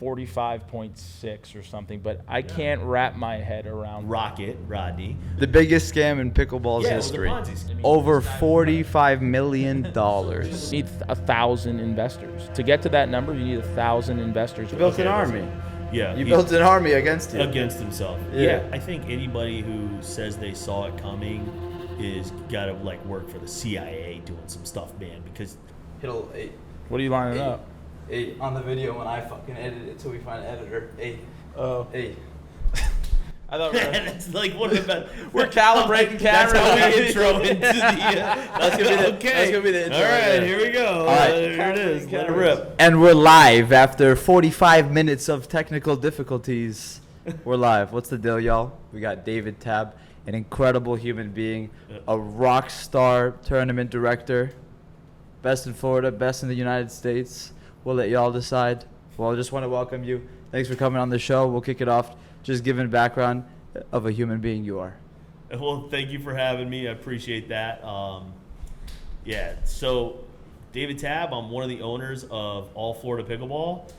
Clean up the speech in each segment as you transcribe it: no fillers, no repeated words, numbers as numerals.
45.6 or something, but I can't wrap my head around Rocket, Rodney. The biggest scam in pickleball's history. It was a Ponzi scheme. Over $45 million. You need 1,000 investors. To get to that number, you need 1,000 investors. You built an army. Yeah. You built an army against you. Against himself. Yeah. I think anybody who says they saw it coming is got to like work for the CIA doing some stuff, man, because What are you lining up? On the video when I fucking edit it till we find an editor. Oh. I thought that's like one of the best. we're calibrating cameras. That's how we intro into the. That's gonna be the intro. All right, right here we go. All right. Here it is. Let it rip. And we're live after 45 minutes of technical difficulties. We're live. What's the deal, y'all? We got David Tabb, an incredible human being, a rock star tournament director, best in Florida, best in the United States. We'll let y'all decide. Well, I just want to welcome you. Thanks for coming on the show. We'll kick it off just giving background of a human being you are. Well, thank you for having me. I appreciate that. So David Tabb, I'm one of the owners of All Florida Pickleball.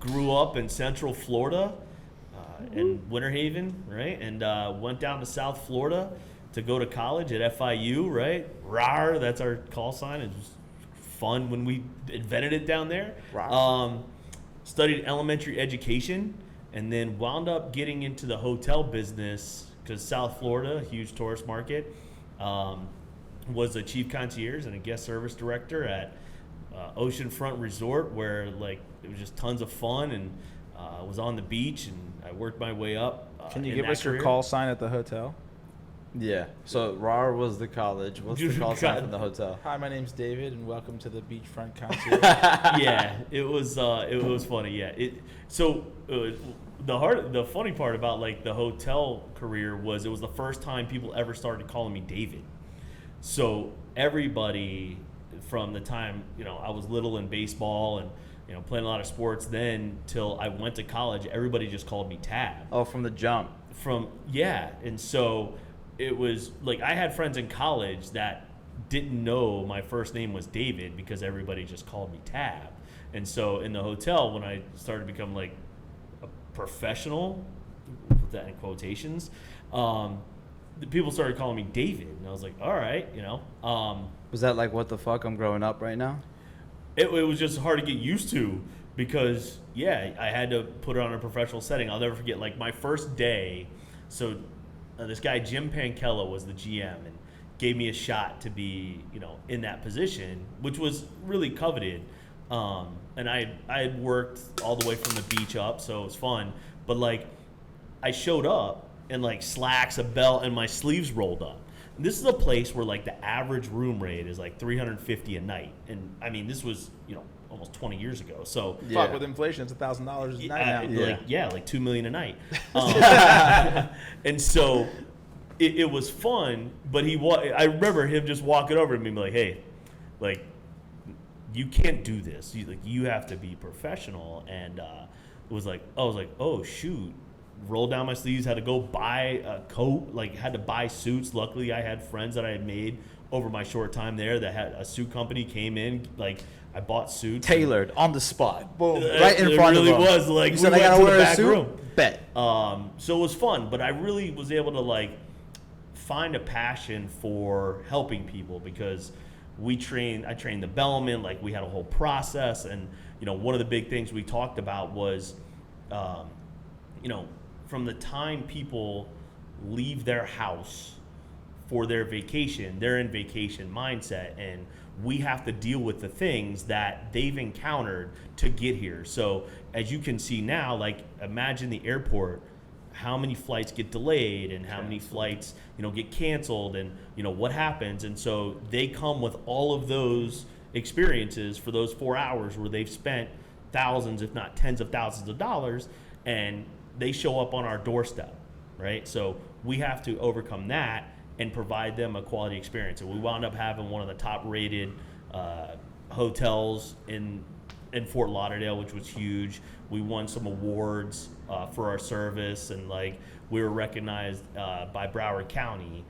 Grew up in Central Florida in Winter Haven, right? And went down to South Florida to go to college at FIU, right? RAR, that's our call sign. It was fun when we invented it down there. Studied elementary education and then wound up getting into the hotel business because South Florida, a huge tourist market, was a chief concierge and a guest service director at Oceanfront Resort where like it was just tons of fun and was on the beach and I worked my way up. Can you give us your call sign at the hotel? Yeah. So RAR was the college. What's the call sign from the hotel? Hi, my name's David, and welcome to the beachfront concierge. Yeah, it was funny. Yeah, the funny part about like the hotel career was it was the first time people ever started calling me David. So everybody from the time I was little in baseball and playing a lot of sports then till I went to college, everybody just called me Tabb. Oh, from the jump. And so. It was like I had friends in college that didn't know my first name was David because everybody just called me Tabb. And so in the hotel, when I started to become like a professional, put that in quotations, the people started calling me David. And I was like, all right, Was that like, what the fuck, I'm growing up right now? It was just hard to get used to because, I had to put it on a professional setting. I'll never forget, like my first day, so this guy, Jim Pankella, was the GM and gave me a shot to be, in that position, which was really coveted. And I had worked all the way from the beach up, so it was fun. But, like, I showed up in, like, slacks, a belt, and my sleeves rolled up. And this is a place where, like, the average room rate is, like, $350 a night. And, I mean, this was, almost 20 years ago. So fuck, with inflation, it's $1,000 a night now. Like $2 million a night. And so it was fun, but I remember him just walking over to me and be like, hey, like, you can't do this. You have to be professional. And I was like, oh shoot. Rolled down my sleeves, had to go buy a coat, like had to buy suits. Luckily I had friends that I had made over my short time there that had a suit company came in, like I bought suits. Tailored, on the spot. Boom. Right in front of them. It really was. Like, you said I gotta wear a suit? Room. Bet. So it was fun, but I really was able to, like, find a passion for helping people because I trained the bellman, like, we had a whole process. And, one of the big things we talked about was, from the time people leave their house for their vacation, they're in vacation mindset, and we have to deal with the things that they've encountered to get here. So as you can see now, like, imagine the airport, how many flights get delayed and how many flights, get canceled and, what happens. And so they come with all of those experiences for those 4 hours where they've spent thousands, if not tens of thousands of dollars, and they show up on our doorstep, right? So we have to overcome that and provide them a quality experience. And we wound up having one of the top-rated hotels in Fort Lauderdale, which was huge. We won some awards for our service, and like we were recognized by Broward County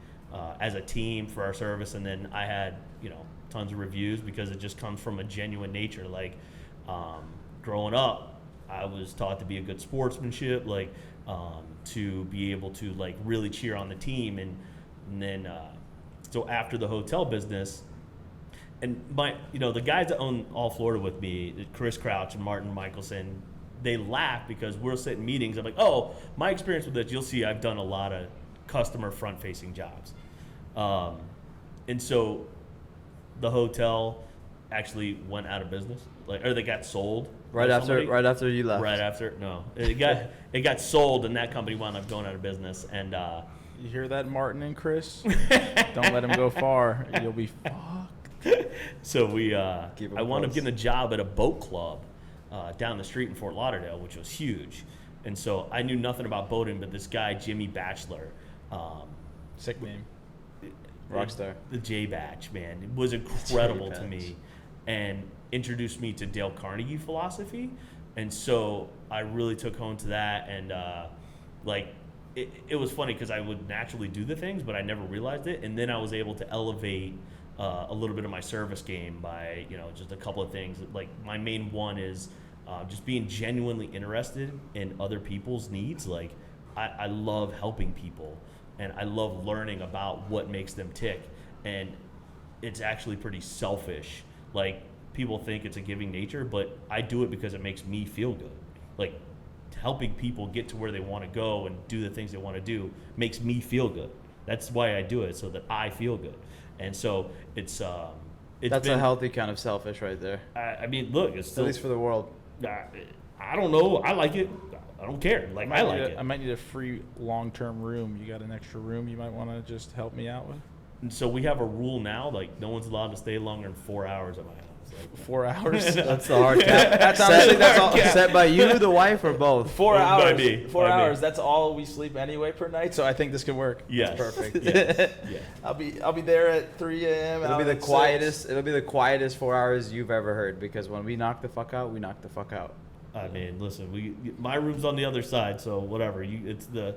as a team for our service. And then I had tons of reviews because it just comes from a genuine nature. Like growing up, I was taught to be a good sportsmanship, like to be able to like really cheer on the team, and then so after the hotel business, and the guys that own All Florida with me, Chris Crouch and Martin Michelson, they laugh because we'll sit in meetings. I'm like, oh, my experience with this, you'll see I've done a lot of customer front-facing jobs. And so the hotel actually went out of business, or they got sold. Right after you left. Right after, no. It got sold, and that company wound up going out of business. And you hear that, Martin and Chris? Don't let him go far. You'll be fucked. So I wound up getting a job at a boat club down the street in Fort Lauderdale, which was huge. And so I knew nothing about boating, but this guy, Jimmy Batchelor, sick name, rockstar, the J Batch, man, it was incredible to me, and introduced me to Dale Carnegie philosophy. And so I really took home to that, and it was funny because I would naturally do the things, but I never realized it. And then I was able to elevate a little bit of my service game by just a couple of things. Like my main one is just being genuinely interested in other people's needs. Like I love helping people, and I love learning about what makes them tick. And it's actually pretty selfish. Like people think it's a giving nature, but I do it because it makes me feel good. Like helping people get to where they want to go and do the things they want to do makes me feel good. That's why I do it, so that I feel good. And so it's that's a healthy kind of selfish right there. I mean, look, it's still, at least for the world. I don't know. I like it. I don't care. Like I like it. I might need a free long-term room. You got an extra room you might want to just help me out with? And so we have a rule now, like no one's allowed to stay longer than 4 hours at my house. Like, 4 hours? That's the hard cap. That's honestly, that's all set by you, the wife, or both? 4 hours. By me. 4 hours. That's all we sleep anyway per night. So I think this can work. Yes. That's perfect. Yes. Yeah. I'll be there at 3 a.m. It'll be the quietest 4 hours you've ever heard, because when we knock the fuck out, we knock the fuck out. I mean, listen, my room's on the other side, so whatever. It's the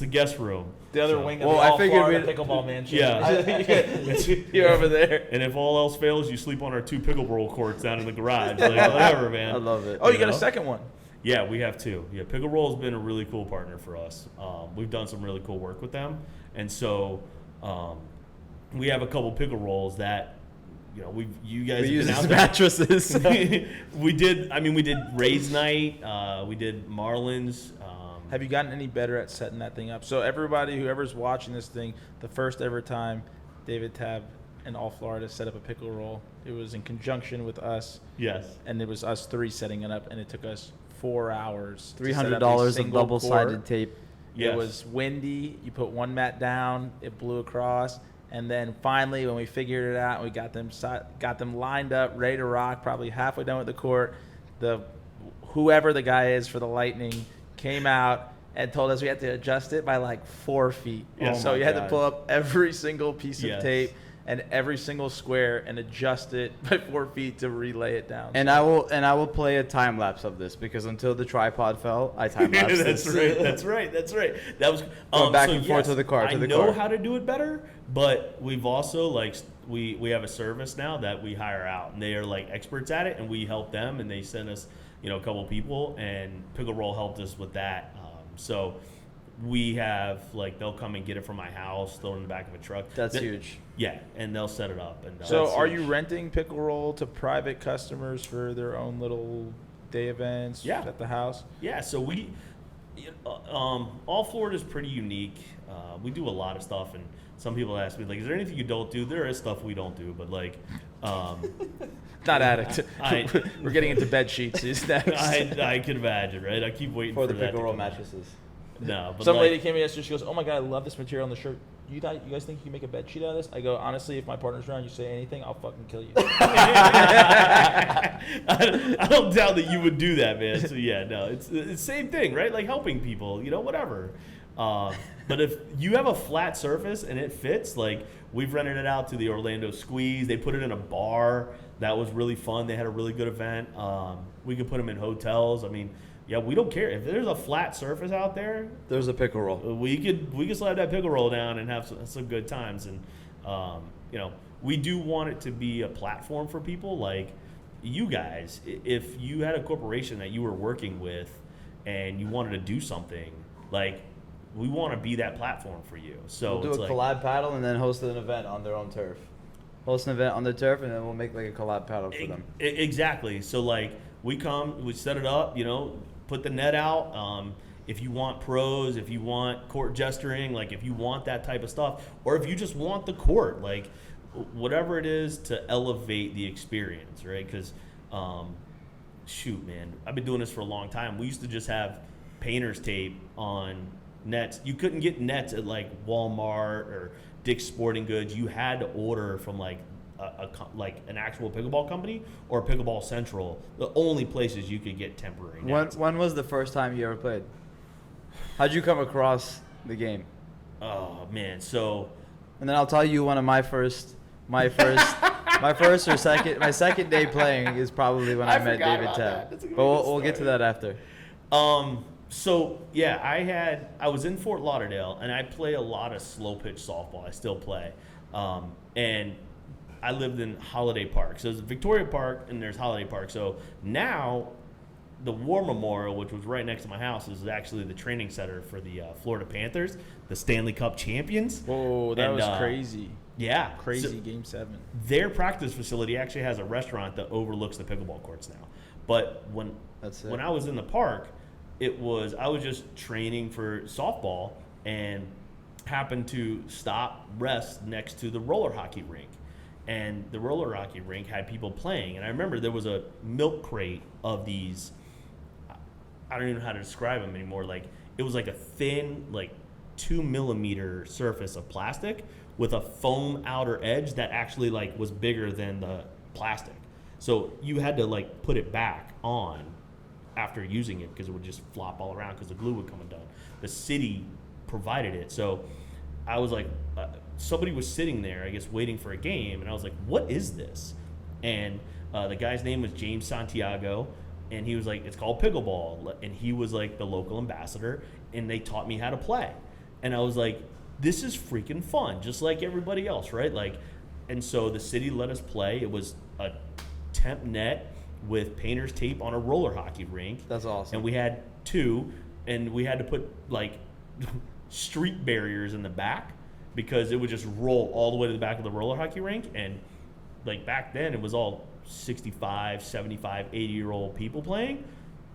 guest room. The other wing of the All Florida Pickleball Mansion. Yeah. You're over there. And if all else fails, you sleep on our 2 pickleball courts down in the garage. Like, whatever, man. I love it. Oh, you got a second one? Yeah, we have 2. Yeah, Pickleball has been a really cool partner for us. We've done some really cool work with them. And so we have a couple pickle rolls that, you guys we have use been out as there. mattresses. we did Raise Night. We did Marlins. Have you gotten any better at setting that thing up? So everybody, whoever's watching this thing, the first ever time David Tabb and All Florida set up a pickle roll, it was in conjunction with us. Yes. And it was us 3 setting it up, and it took us 4 hours. $300 of double-sided tape. Yes. It was windy. You put one mat down, it blew across. And then finally, when we figured it out, we got them lined up, ready to rock, probably halfway done with the court. Whoever the guy is for the Lightning came out and told us we had to adjust it by like 4 feet. Yes. So you had to pull up every single piece Yes. of tape and every single square and adjust it by 4 feet to relay it down. And I will play a time lapse of this, because until the tripod fell, I time lapsed That's this. right. That was Going back and forth to the car. I know how to do it better, but we've also we have a service now that we hire out, and they are like experts at it, and we help them, and they send us a couple people, and Pickle Roll helped us with that. So we have they'll come and get it from my house, throw it in the back of a truck. That's huge. Yeah, and they'll set it up. And so are you renting Pickle Roll to private customers for their own little day events at the house? Yeah, so we All Florida is pretty unique. We do a lot of stuff, and some people ask me, is there anything you don't do? There is stuff we don't do, but not Addict. We're getting into bed sheets. I can imagine, right? I keep waiting for the that pickle roll mattresses. No, but some lady came in yesterday. She goes, "Oh my god, I love this material on the shirt. You guys think you can make a bed sheet out of this?" I go, "Honestly, if my partner's around, you say anything, I'll fucking kill you." I don't doubt that you would do that, man. So yeah, no, it's the same thing, right? Like helping people, whatever. But if you have a flat surface and it fits, we've rented it out to the Orlando Squeeze. They put it in a bar. That was really fun. They had a really good event. We could put them in hotels. I mean, yeah, we don't care. If there's a flat surface out there, there's a pickle roll. We could slide that pickle roll down and have some good times. And we do want it to be a platform for people. you guys, if you had a corporation that you were working with and you wanted to do something, like, we want to be that platform for you. So we'll do a collab paddle and then host an event on their own turf. Host an event on their turf, and then we'll make like a collab paddle for them. Exactly. So like, we come, we set it up, put the net out. If you want pros, if you want court gesturing, like if you want that type of stuff, or if you just want the court, like whatever it is to elevate the experience, right? Because, shoot, man, I've been doing this for a long time. We used to just have painter's tape on nets. You couldn't get nets at like Walmart or Dick's Sporting Goods. You had to order from like an actual pickleball company or Pickleball Central. The only places you could get temporary nets. When was the first time you ever played? How'd you come across the game? Oh man, so. And then I'll tell you one of my second day playing is probably when I met David Tabb. But we'll get to that after. So yeah, I was in Fort Lauderdale and I play a lot of slow pitch softball. I still play, and I lived in Holiday Park. So there's Victoria Park and there's Holiday Park. So now the War Memorial, which was right next to my house, is actually the training center for the Florida Panthers, the Stanley Cup champions. Whoa, that was crazy. Yeah. Crazy so Game 7. Their practice facility actually has a restaurant that overlooks the pickleball courts now. But when I was in the park, I was just training for softball and happened to rest next to the roller hockey rink. And the roller hockey rink had people playing. And I remember there was a milk crate of these, I don't even know how to describe them anymore. Like, it was like a thin, like 2 millimeter surface of plastic with a foam outer edge that actually like was bigger than the plastic. So you had to like put it back on after using it because it would just flop all around because the glue would come undone. The city provided it. So I was like, somebody was sitting there, I guess, waiting for a game, and I was like, what is this? And the guy's name was James Santiago, and he was like, it's called pickleball. And he was like the local ambassador, and they taught me how to play. And I was like, this is freaking fun, just like everybody else, right? Like, and so the city let us play. It was a temp net with painter's tape on a roller hockey rink. That's awesome. And we had 2, and we had to put like street barriers in the back because it would just roll all the way to the back of the roller hockey rink. And like back then it was all 65, 75, 80-year-old people playing.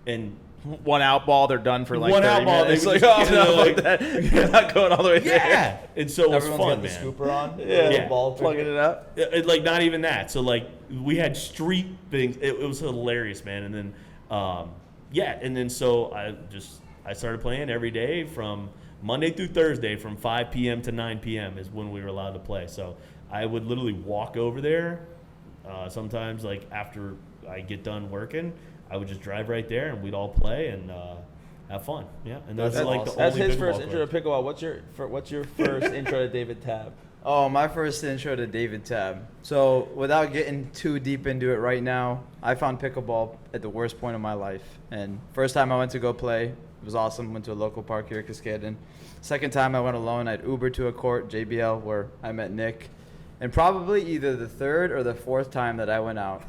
And one out ball, they're done for like one 30 out ball, minutes. they Like, just, oh, no, like, that. You're not going all the way there. yeah. And so it was Everyone's fun, got man. the scooper on. Yeah. Ball Plugging it up. Like not even that. So like we had street things. It was hilarious, man. And then and then so I started playing every day from Monday through Thursday from 5 p.m. to 9 p.m. is when we were allowed to play. So I would literally walk over there. Sometimes like after I get done working, I would just drive right there and we'd all play and have fun. Yeah, and that's like awesome. the That's only his pickleball first court. intro to pickleball. What's your first intro to David Tabb? Oh, my first intro to David Tabb. So without getting too deep into it right now, I found pickleball at the worst point of my life. And first time I went to go play, it was awesome. Went to a local park here at Cascaden. Second time I went alone. I'd Uber to a court, JBL, where I met Nick. And probably either the third or the fourth time that I went out,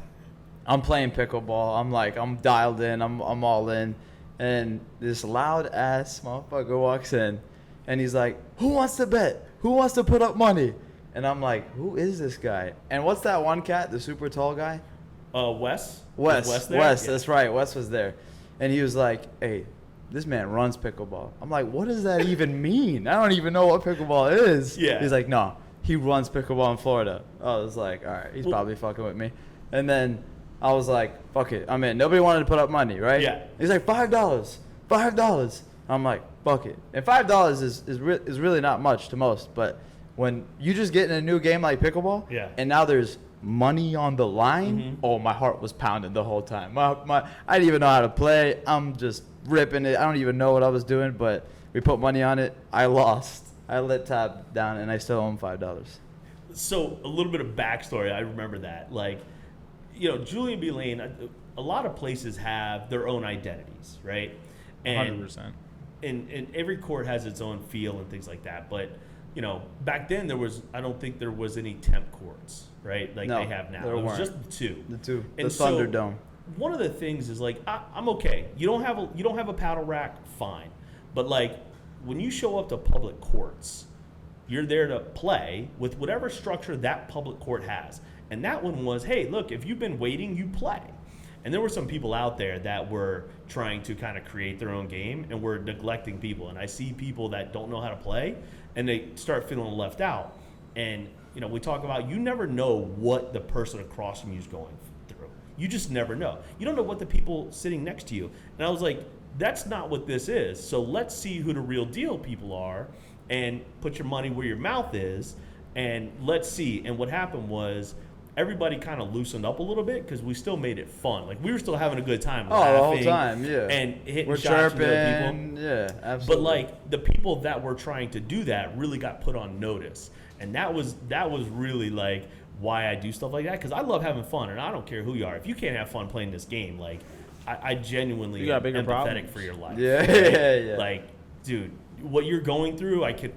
I'm playing pickleball. I'm dialed in. I'm all in. And this loud ass motherfucker walks in, and he's like, "Who wants to bet? Who wants to put up money?" And I'm like, "Who is this guy?" And what's that one cat, the super tall guy? Wes. Wes. Was there? Wes. Yeah. That's right. Wes was there, and he was like, "Hey, this man runs pickleball." I'm like, "What does that even mean? I don't even know what pickleball is." Yeah. He's like, "No, he runs pickleball in Florida." I was like, "All right, he's probably fucking with me." And then I was like, "Fuck it, I'm in." Nobody wanted to put up money, right? Yeah. He's like, $5. I'm like, "Fuck it." And $5 is really not much to most, but when you just get in a new game like pickleball, Yeah. and now there's money on the line, Mm-hmm. oh, my heart was pounding the whole time. I didn't even know how to play. I'm just ripping it. I don't even know what I was doing, but we put money on it. I lost. I let Tabb down, and I still owe him $5. So a little bit of backstory. I remember that. Like, Julian B. Lane, a lot of places have their own identities, right? And 100%. And every court has its own feel and things like that. But, back then I don't think there was any temp courts, right? Like they have now. It was just the two. The two. And the Thunderdome. One of the things is like I'm okay. You don't have a paddle rack, fine. But like when you show up to public courts, you're there to play with whatever structure that public court has. And that one was, hey, look, if you've been waiting, you play. And there were some people out there that were trying to kind of create their own game and were neglecting people. And I see people that don't know how to play and they start feeling left out. And, you know, we talk about you never know what the person across from you is going through. You just never know. You don't know what the people sitting next to you. And I was like, that's not what this is. So let's see who the real deal people are and put your money where your mouth is. And let's see. And what happened was, everybody kind of loosened up a little bit because we still made it fun. Like we were still having a good time. Oh, the whole time, yeah. And hitting we're shots chirping, with other people. Yeah, absolutely. But like the people that were trying to do that really got put on notice, and that was really like why I do stuff like that, because I love having fun, and I don't care who you are. If you can't have fun playing this game, like I genuinely am empathetic problems for your life. Yeah, right? yeah. Like, dude, what you're going through, I can't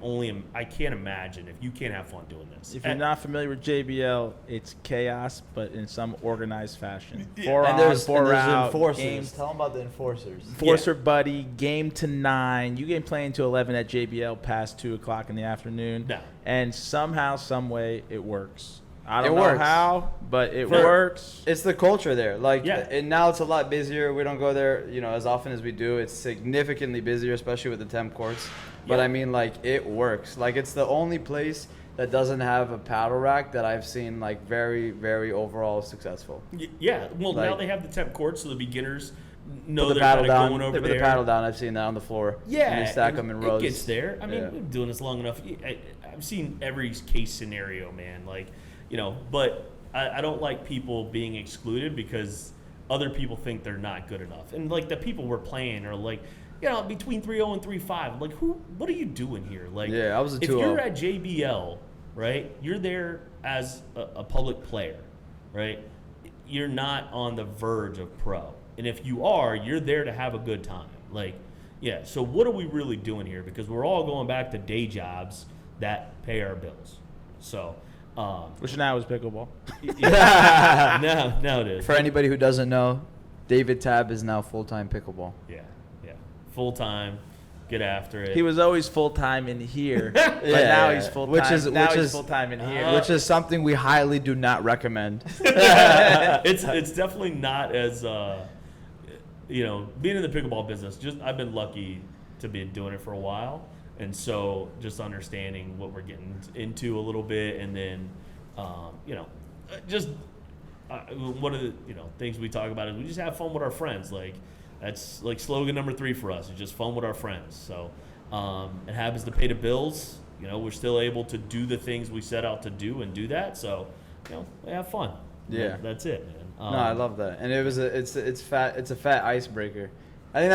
imagine if you can't have fun doing this. If you're not familiar with JBL, it's chaos, but in some organized fashion. And there's enforcers. Games. Tell them about the enforcers. Enforcer buddy, game to 9. You game playing to 11 at JBL past 2 o'clock in the afternoon. No. And somehow, some way, it works. I don't know how, but it works. It's the culture there. Like, Yeah. and now it's a lot busier. We don't go there, you know, as often as we do. It's significantly busier, especially with the temp courts. But Yeah. I mean, like, it works. Like, it's the only place that doesn't have a paddle rack that I've seen, like, very, very overall successful. Yeah, well, now Like- they have the temp courts, so the beginners know Put the they're kind paddle of down. going over They put there. the paddle down. I've seen that on the floor. Yeah, And they stack and them in rows. It gets there. I mean, Yeah. we've been doing this long enough. I've seen every case scenario, man. Like, you know, but I don't like people being excluded because other people think they're not good enough. And like the people we're playing are like, you know, between 3-0 and 3-5. Like, what are you doing here? Like, Yeah, I was a if 2-0. you're at JBL, right, you're there as a public player, right? You're not on the verge of pro. And if you are, you're there to have a good time. Like, yeah, so what are we really doing here? Because we're all going back to day jobs that pay our bills. So, Which now is pickleball. now it is. For anybody who doesn't know, David Tabb is now full-time pickleball. Yeah. Full time, get after it. He was always full-time in here, but now he's full-time. Which is full-time in here. Which is something we highly do not recommend. It's definitely not as you know, being in the pickleball business. I've been lucky to be doing it for a while, and so just understanding what we're getting into a little bit, and then you know, just one of the things we talk about is we just have fun with our friends. Like that's like slogan number 3 for us. It's just fun with our friends. So it happens to pay the bills. You know, we're still able to do the things we set out to do and do that. So, you know, we have fun. Yeah, that's it, man. No, I love that, and it's a fat icebreaker. I think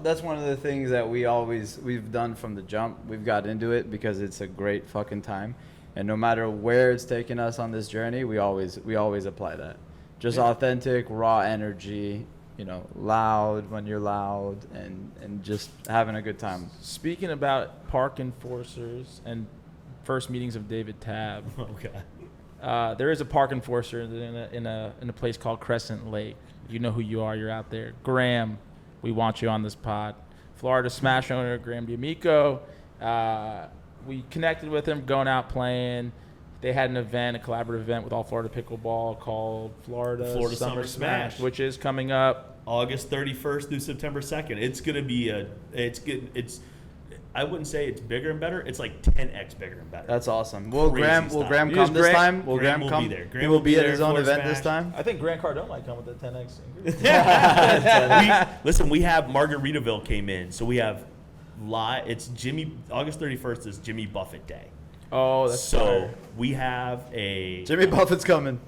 that's one of the things that we've done from the jump. We've got into it because it's a great fucking time, and no matter where it's taken us on this journey, we always apply that. Just authentic, raw energy. You know, loud when you're loud, and just having a good time. Speaking about park enforcers and first meetings of David Tabb. Okay. There is a park enforcer in a place called Crescent Lake. You know who you are. You're out there. Graham, we want you on this pod. Florida Smash owner Graham D'Amico. We connected with him, going out playing. They had a collaborative event with All Florida Pickleball called Florida Summer Smash, which is coming up August 31st through September 2nd. It's gonna be I wouldn't say it's bigger and better. It's like 10x bigger and better. That's awesome. Will Crazy Graham stuff. come this time? Will Graham Graham will come? be there. He will be at his own Florida event this Smash. time. I think Grant Cardone might come with the 10x increase. Listen, we have Margaritaville came in, so we have it's August 31st is Jimmy Buffett Day. Oh, that's so fire. we have a Jimmy Buffett's coming.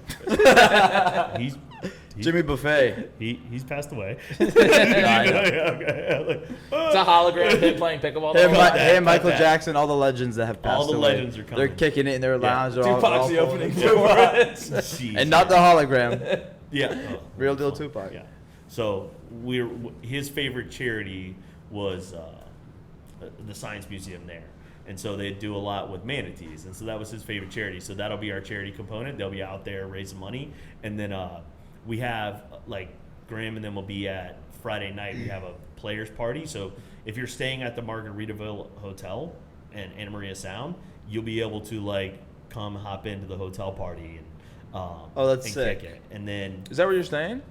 he's Jimmy Buffet. He's passed away. It's a hologram of him playing pickleball. Hey, Michael Jackson, all the legends that have passed All the away. legends are coming. They're kicking it in their lounge. They're Tupac's all the opening pulling. for it. Jeez. And not the hologram. Yeah. Real deal Tupac. Yeah. So his favorite charity was the Science Museum there. And so they do a lot with manatees. And so that was his favorite charity. So that'll be our charity component. They'll be out there raising money. And then we have, like, Graham and them will be at Friday night. We have a players party. So if you're staying at the Margaritaville Hotel in Anna Maria Sound, you'll be able to, like, come hop into the hotel party and that's and sick. kick it. And then Is that where you're staying?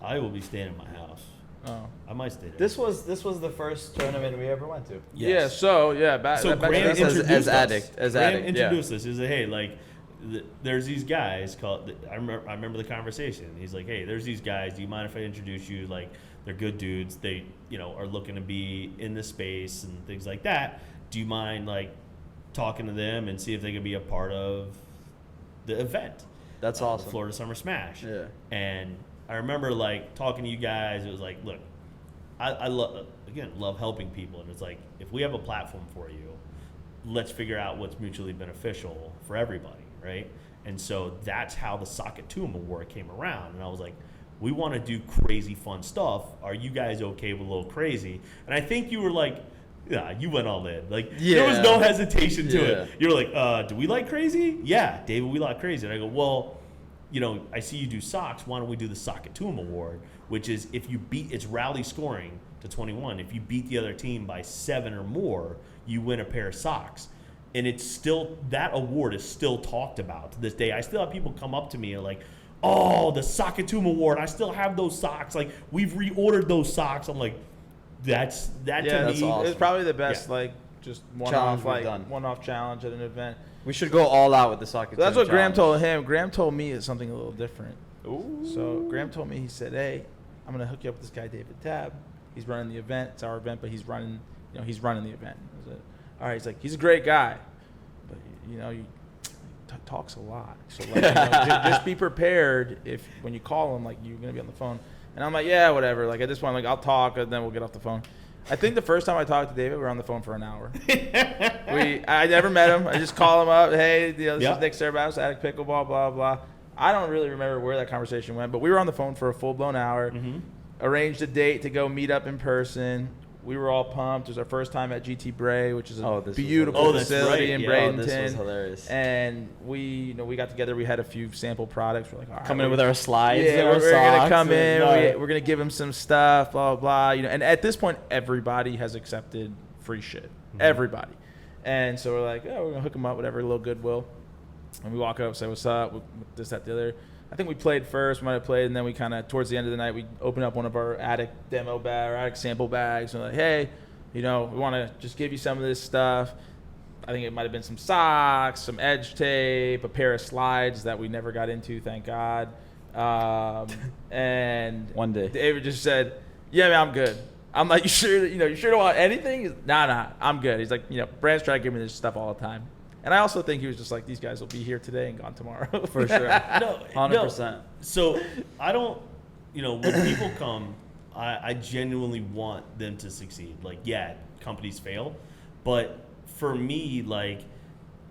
I will be staying at my house. Oh. I might stay there. This was the first tournament we ever went to. Yes. Back So back Graham then- introduced as us. Addict, Graham yeah. introduced us. He was like, hey, like, there's these guys called. I remember the conversation. He's like, hey, there's these guys. Do you mind if I introduce you? Like, they're good dudes. They, are looking to be in the space and things like that. Do you mind, like, talking to them and see if they can be a part of the event? That's awesome. The Florida Summer Smash. Yeah. And I remember, like, talking to you guys. It was like, look, I love helping people, and it's like, if we have a platform for you, let's figure out what's mutually beneficial for everybody, right? And so that's how the Socket to 'em Award came around, and I was like, we want to do crazy fun stuff. Are you guys okay with a little crazy? And I think you were like, yeah, you went all in. Like, there was no hesitation to it. You were like, do we like crazy? Yeah, David, we like crazy. And I go, well, I see you do socks. Why don't we do the Socket to 'em Award, which is if you beat, it's rally scoring to 21. If you beat the other team by 7 or more, you win a pair of socks. And it's still, that award is still talked about to this day. I still have people come up to me and like, oh, the Socket to 'em Award, I still have those socks. Like, we've reordered those socks. I'm like, that to that's me. awesome. It's probably the best, like, just Challenge we've done. one-off challenge at an event. We should go all out with the Socket. That's to 'em what Graham challenge. told him. Graham told me it's something a little different. Ooh. So Graham told me, he said, hey, I'm going to hook you up with this guy, David Tabb. He's running the event. It's our event, but he's running the event. I said, all right. He's like, he's a great guy, but he talks a lot. So like, just be prepared if when you call him, like, you're going to be on the phone. And I'm like, yeah, whatever. Like, at this point, like, I'll talk and then we'll get off the phone. I think the first time I talked to David, we were on the phone for an hour. I never met him. I just call him up. Hey, this is Nick Serbatos, Addict Pickleball, blah, blah. I don't really remember where that conversation went, but we were on the phone for a full-blown hour. Mm-hmm. Arranged a date to go meet up in person. We were all pumped. It was our first time at GT Bray, which is a beautiful facility in Bradenton. This was hilarious. And we got together. We had a few sample products. We're like, all right, coming in with our slides. yeah, our we're gonna come in. No. We're gonna give him some stuff. Blah blah blah. And at this point, everybody has accepted free shit. Mm-hmm. Everybody. And so we're like, oh, we're gonna hook him up, whatever, a little goodwill. And we walk up, say what's up, this, that, the other. I think we played first, we might have played, and then we kind of, towards the end of the night, we opened up one of our Addict demo bag, or Addict sample bags, and we're like, hey, we want to just give you some of this stuff. I think it might have been some socks, some edge tape, a pair of slides that we never got into, thank God. And one day, David just said, yeah, man, I'm good. I'm like, you sure don't want anything? He's, nah, I'm good. He's like, Brand's trying to give me this stuff all the time. And I also think he was just like, these guys will be here today and gone tomorrow. For sure. No, 100%. No. So I don't, when people come, I genuinely want them to succeed. Like, yeah, companies fail. But for me, like,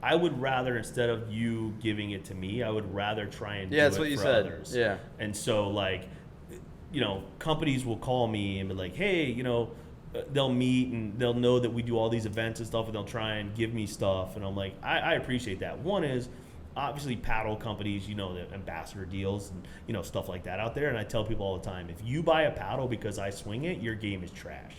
I would rather, instead of you giving it to me, I would rather try and do that's it what you for said. others. Yeah. And so, like, companies will call me and be like, hey, they'll meet and they'll know that we do all these events and stuff, and they'll try and give me stuff. And I'm like, I appreciate that. One is, obviously, paddle companies, the ambassador deals and, stuff like that out there. And I tell people all the time, if you buy a paddle because I swing it, your game is trash.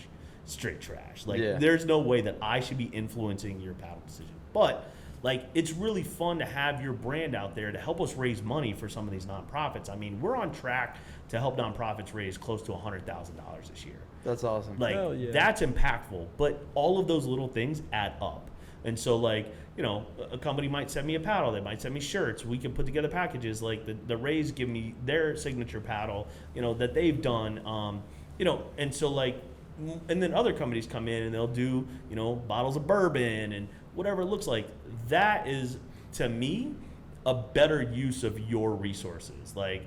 Straight trash. Like, there's no way that I should be influencing your paddle decision. But, like, it's really fun to have your brand out there to help us raise money for some of these nonprofits. I mean, we're on track to help nonprofits raise close to $100,000 this year. That's awesome. Like, that's impactful. But all of those little things add up. And so, like, a company might send me a paddle. They might send me shirts. We can put together packages. Like, the Rays give me their signature paddle, that they've done. And so, like, and then other companies come in and they'll do, bottles of bourbon and whatever it looks like. That is, to me, a better use of your resources. Like,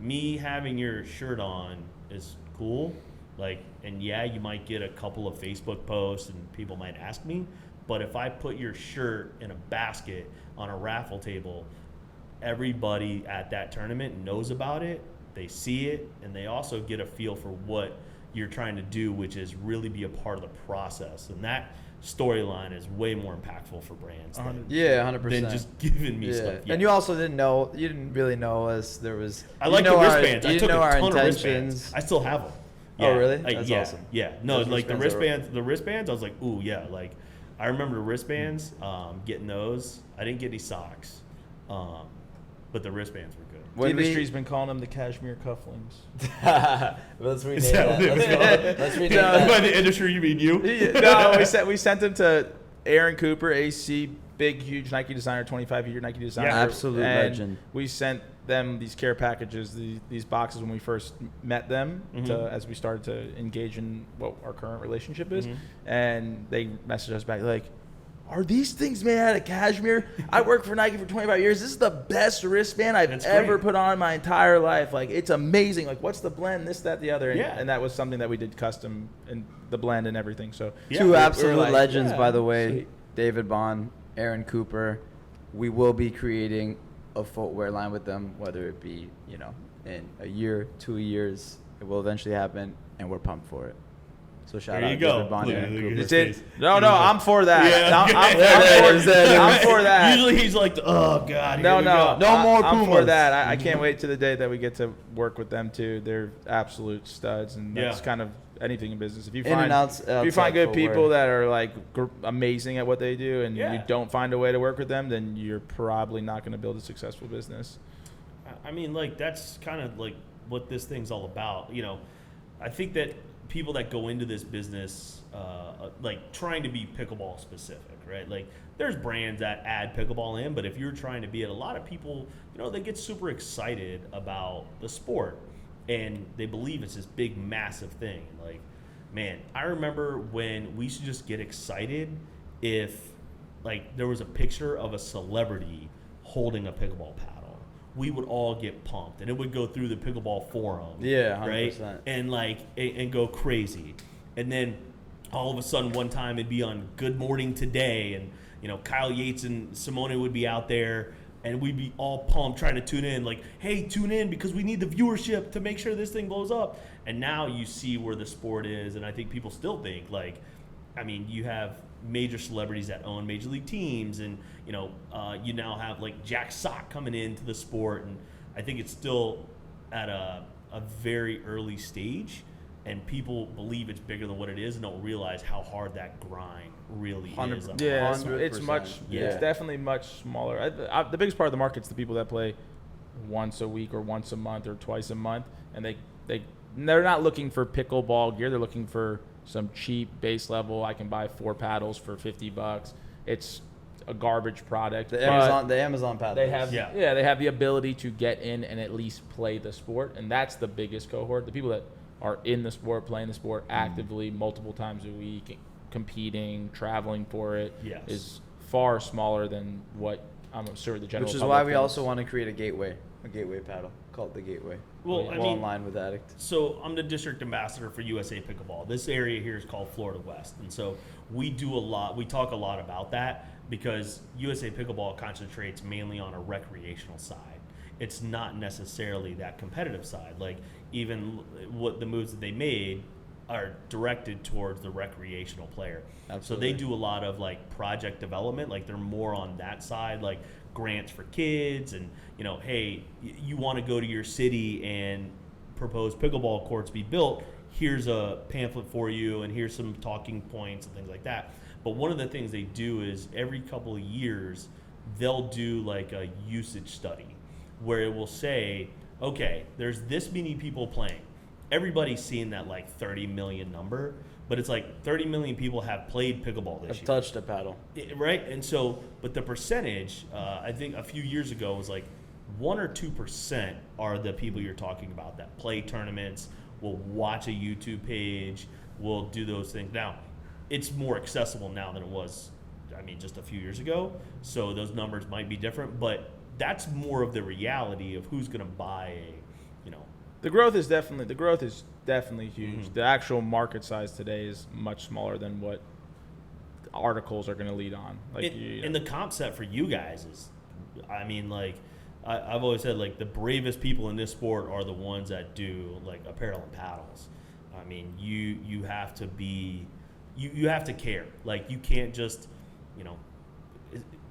me having your shirt on is cool. Like, and yeah, you might get a couple of Facebook posts and people might ask me, but if I put your shirt in a basket on a raffle table, everybody at that tournament knows about it, they see it, and they also get a feel for what, you're trying to do, which is really be a part of the process. And that storyline is way more impactful for brands than 100%. than just giving me stuff. Yeah. And you also didn't really know us. There was. I like the wristbands. I took a ton of intentions. wristbands. I still have them. Yeah. Oh, really? That's awesome. Yeah. No, like the wristbands, I was like, ooh, yeah. Like, I remember the wristbands, getting those. I didn't get any socks, but the wristbands were good. The industry's been calling them the cashmere cufflinks. Let's rename that. Let's rename that. By the industry, you mean you? No, we sent them to Aaron Cooper, AC, big, huge Nike designer, 25-year Nike designer. Yeah, absolute legend. We sent them these care packages, these boxes when we first met them, as we started to engage in what our current relationship is. And they messaged us back like, are these things made out of cashmere? I worked for Nike for 25 years. This is the best wristband I've ever put on in my entire life. Like, it's amazing. Like, what's the blend? This, that, the other. And that was something that we did custom in the blend and everything. So two absolute legends, by the way. Sweet. David Bond, Aaron Cooper. We will be creating a footwear line with them, whether it be, in a year, 2 years. It will eventually happen, and we're pumped for it. So shout out to David Bond and Cooper. No, I'm for that. Yeah, I'm for that. Usually he's like, oh, God. No more Pumas. I'm for that. I can't wait to the day that we get to work with them, too. They're absolute studs, and that's kind of anything in business. If you find good people that are, like, amazing at what they do and you don't find a way to work with them, then you're probably not going to build a successful business. I mean, like, that's kind of, like, what this thing's all about. I think that people that go into this business, like trying to be pickleball specific, right? Like there's brands that add pickleball in, but if you're trying to be it, a lot of people, they get super excited about the sport and they believe it's this big, massive thing. Like, man, I remember when we used to just get excited if like there was a picture of a celebrity holding a pickleball paddle. We would all get pumped, and it would go through the pickleball forum. Yeah, 100%. Right? And and go crazy. And then all of a sudden, one time it'd be on Good Morning Today, and Kyle Yates and Simone would be out there, and we'd be all pumped trying to tune in. Like, hey, tune in because we need the viewership to make sure this thing blows up. And now you see where the sport is, and I think people still think you have major celebrities that own major league teams, and you now have like Jack Sock coming into the sport, and I think it's still at a very early stage, and people believe it's bigger than what it is and don't realize how hard that grind really is. Yeah, it's definitely much smaller. The biggest part of the market's the people that play once a week or once a month or twice a month, and they're not looking for pickleball gear. They're looking for some cheap base level. I can buy 4 paddles for $50. It's a garbage product. The Amazon paddles. They have the ability to get in and at least play the sport, and that's the biggest cohort. The people that are in the sport, playing the sport actively multiple times a week, competing, traveling for it, is far smaller than what I'm sure the general public. Which is why we also want to create a gateway paddle called the Gateway. Well, in line with Addict. So I'm the district ambassador for USA Pickleball. This area here is called Florida West, and so we talk a lot about that because USA Pickleball concentrates mainly on a recreational side. It's not necessarily that competitive side. Like even what the moves that they made are directed towards the recreational player. Absolutely. So they do a lot of like project development. Like they're more on that side, like grants for kids, and hey, you want to go to your city and propose pickleball courts be built, here's a pamphlet for you and here's some talking points and things like that. But one of the things they do is every couple of years they'll do like a usage study where it will say, okay, there's this many people playing. Everybody's seeing that like 30 million number, but it's like 30 million people have played pickleball this year. Have touched a paddle. Right? And so, but the percentage, I think a few years ago was like 1 or 2% are the people you're talking about that play tournaments, will watch a YouTube page, will do those things. Now, it's more accessible now than it was, just a few years ago. So those numbers might be different, but that's more of the reality of who's going to buy The growth is definitely huge. Mm-hmm. The actual market size today is much smaller than what articles are going to lead on. And the comp set for you guys is, I've always said like the bravest people in this sport are the ones that do like apparel and paddles. I mean, you have to be, you have to care. Like, you can't just,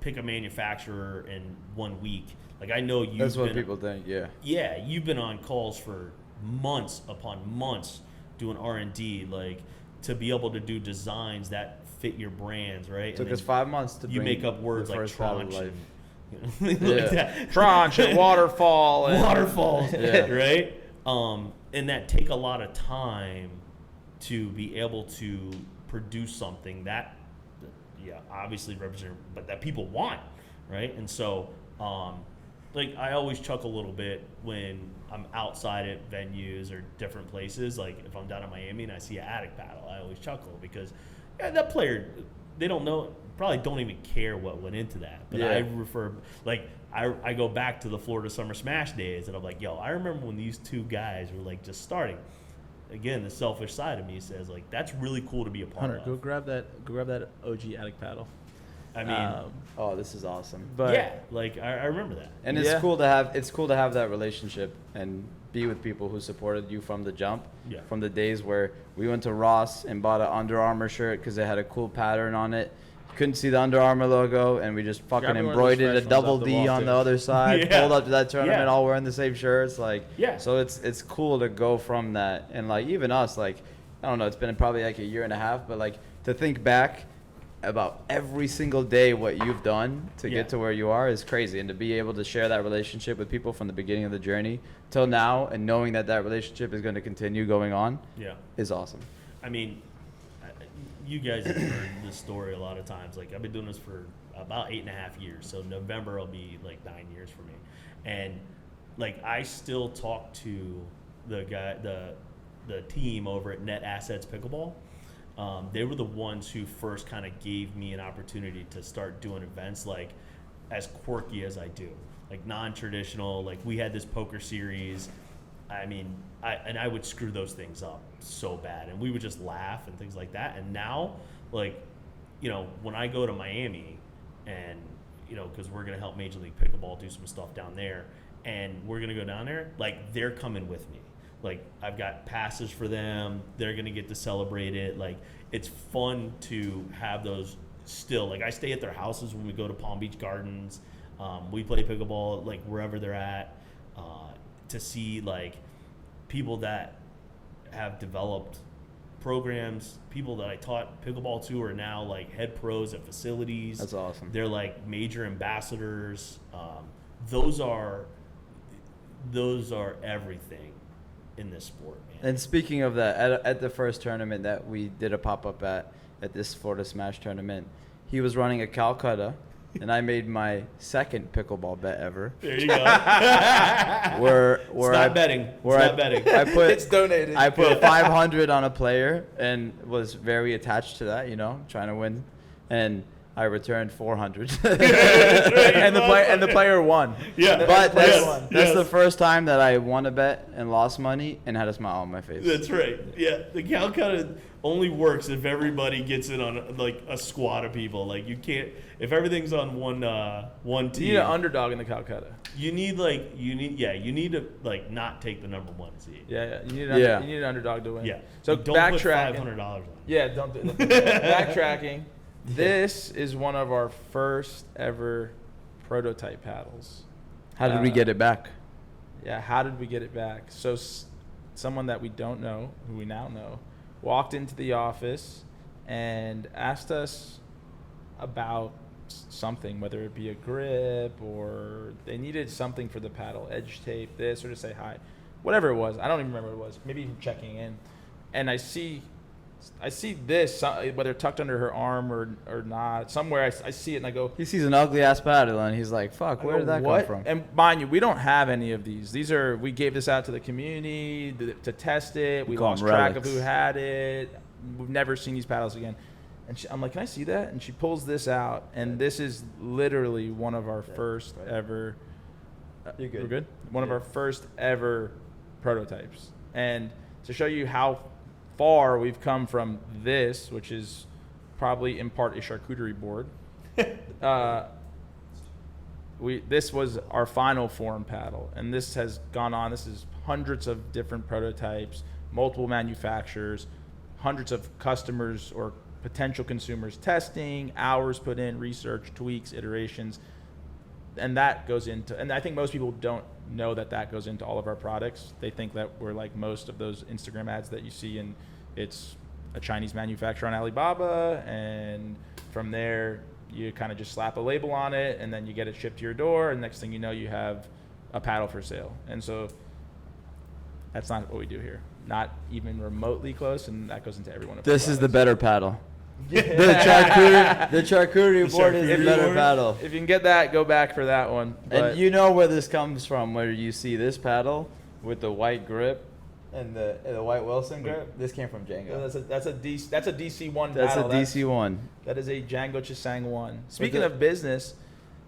pick a manufacturer in 1 week. Like, I know That's what people think, yeah. Yeah, you've been on calls for months upon months doing R&D, like, to be able to do designs that fit your brands, right? It took us 5 months to you make up words like tranche and, like that. Tranche and waterfall. Waterfalls, right? And that take a lot of time to be able to produce something that, obviously represent, but that people want, right? And so, like, I always chuckle a little bit when I'm outside at venues or different places. Like, if I'm down in Miami and I see an Addict paddle, I always chuckle because that player, they don't know, probably don't even care what went into that. But I refer, like, I go back to the Florida Summer Smash days, and I'm like, yo, I remember when these two guys were, like, just starting. Again, the selfish side of me says, like, that's really cool to be a part Hunter, of. go grab that OG Addict paddle. I mean, this is awesome. But like, I remember that. And it's cool to have that relationship and be with people who supported you from the jump. Yeah. From the days where we went to Ross and bought an Under Armour shirt because it had a cool pattern on it. Couldn't see the Under Armour logo, and we just fucking embroidered a double D on the other side. Pulled up to that tournament all wearing the same shirts. Like, so it's cool to go from that. And like, even us, like, I don't know, it's been probably like a year and a half, but like, to think back about every single day what you've done to get to where you are is crazy. And to be able to share that relationship with people from the beginning of the journey till now, and knowing that relationship is going to continue going on is awesome. I mean, you guys have heard this story a lot of times. Like, I've been doing this for about 8.5 years. So November will be like 9 years for me. And like, I still talk to the guy, the team over at Net Assets Pickleball. They were the ones who first kind of gave me an opportunity to start doing events like as quirky as I do, like non-traditional. Like, we had this poker series. I mean, I would screw those things up so bad, and we would just laugh and things like that. And now, like, when I go to Miami, and because we're gonna help Major League Pickleball do some stuff down there, and we're gonna go down there, like, they're coming with me. Like, I've got passes for them. They're going to get to celebrate it. Like, it's fun to have those still. Like, I stay at their houses when we go to Palm Beach Gardens. We play pickleball, like, wherever they're at, to see, like, people that have developed programs, people that I taught pickleball to are now, like, head pros at facilities. That's awesome. They're, like, major ambassadors. Those are everything in this sport, man. And speaking of that, at the first tournament that we did a pop-up at this Florida Smash tournament, he was running a Calcutta, and I made my second pickleball bet ever. There you go. It's not betting. It's donated. I put 500 on a player and was very attached to that, trying to win. And I returned 400. and the player won. Yeah. But that's the first time that I won a bet and lost money and had a smile on my face. That's right. Yeah. The Calcutta only works if everybody gets in on, like, a squad of people. Like, you can't, if everything's on one team. You need an underdog in the Calcutta. You need to, like, not take the number one seed. Yeah. You need an underdog to win. Yeah. So don't backtracking. Put $500 on it. Yeah, don't do that. Backtracking. This is one of our first ever prototype paddles. How did we get it back? Yeah, how did we get it back? So someone that we don't know, who we now know, walked into the office and asked us about something, whether it be a grip or they needed something for the paddle, edge tape, this, or to say hi. Whatever it was. I don't even remember what it was. Maybe even checking in. And I see this, whether tucked under her arm or not, somewhere I see it and I go. He sees an ugly ass paddle and he's like, "Fuck, where did that come from?" And mind you, we don't have any of these. We gave this out to the community to test it. We lost track of who had it. We've never seen these paddles again. And I'm like, "Can I see that?" And she pulls this out, and this is literally one of our first ever. You're good. We're good. One of our first ever prototypes, and to show you how far we've come from this, which is probably in part a charcuterie board. This was our final form paddle, and this has gone on. This is hundreds of different prototypes, multiple manufacturers, hundreds of customers or potential consumers testing, hours put in, research, tweaks, iterations, and that goes into, and I think most people don't know that goes into all of our products. They think that we're like most of those Instagram ads that you see, and it's a Chinese manufacturer on Alibaba, and from there you kind of just slap a label on it, and then you get it shipped to your door, and next thing you know, you have a paddle for sale. And so that's not what we do here. Not even remotely close, and that goes into every one of our This is the products. better paddle. The charcuterie board is the better paddle. If you can get that, go back for that one. But And you know where this comes from, where you see this paddle with the white grip and the white Wilson grip. This came from Django. that's a DC one That's paddle. a DC one. That is a Django Chisang one. Speaking of business,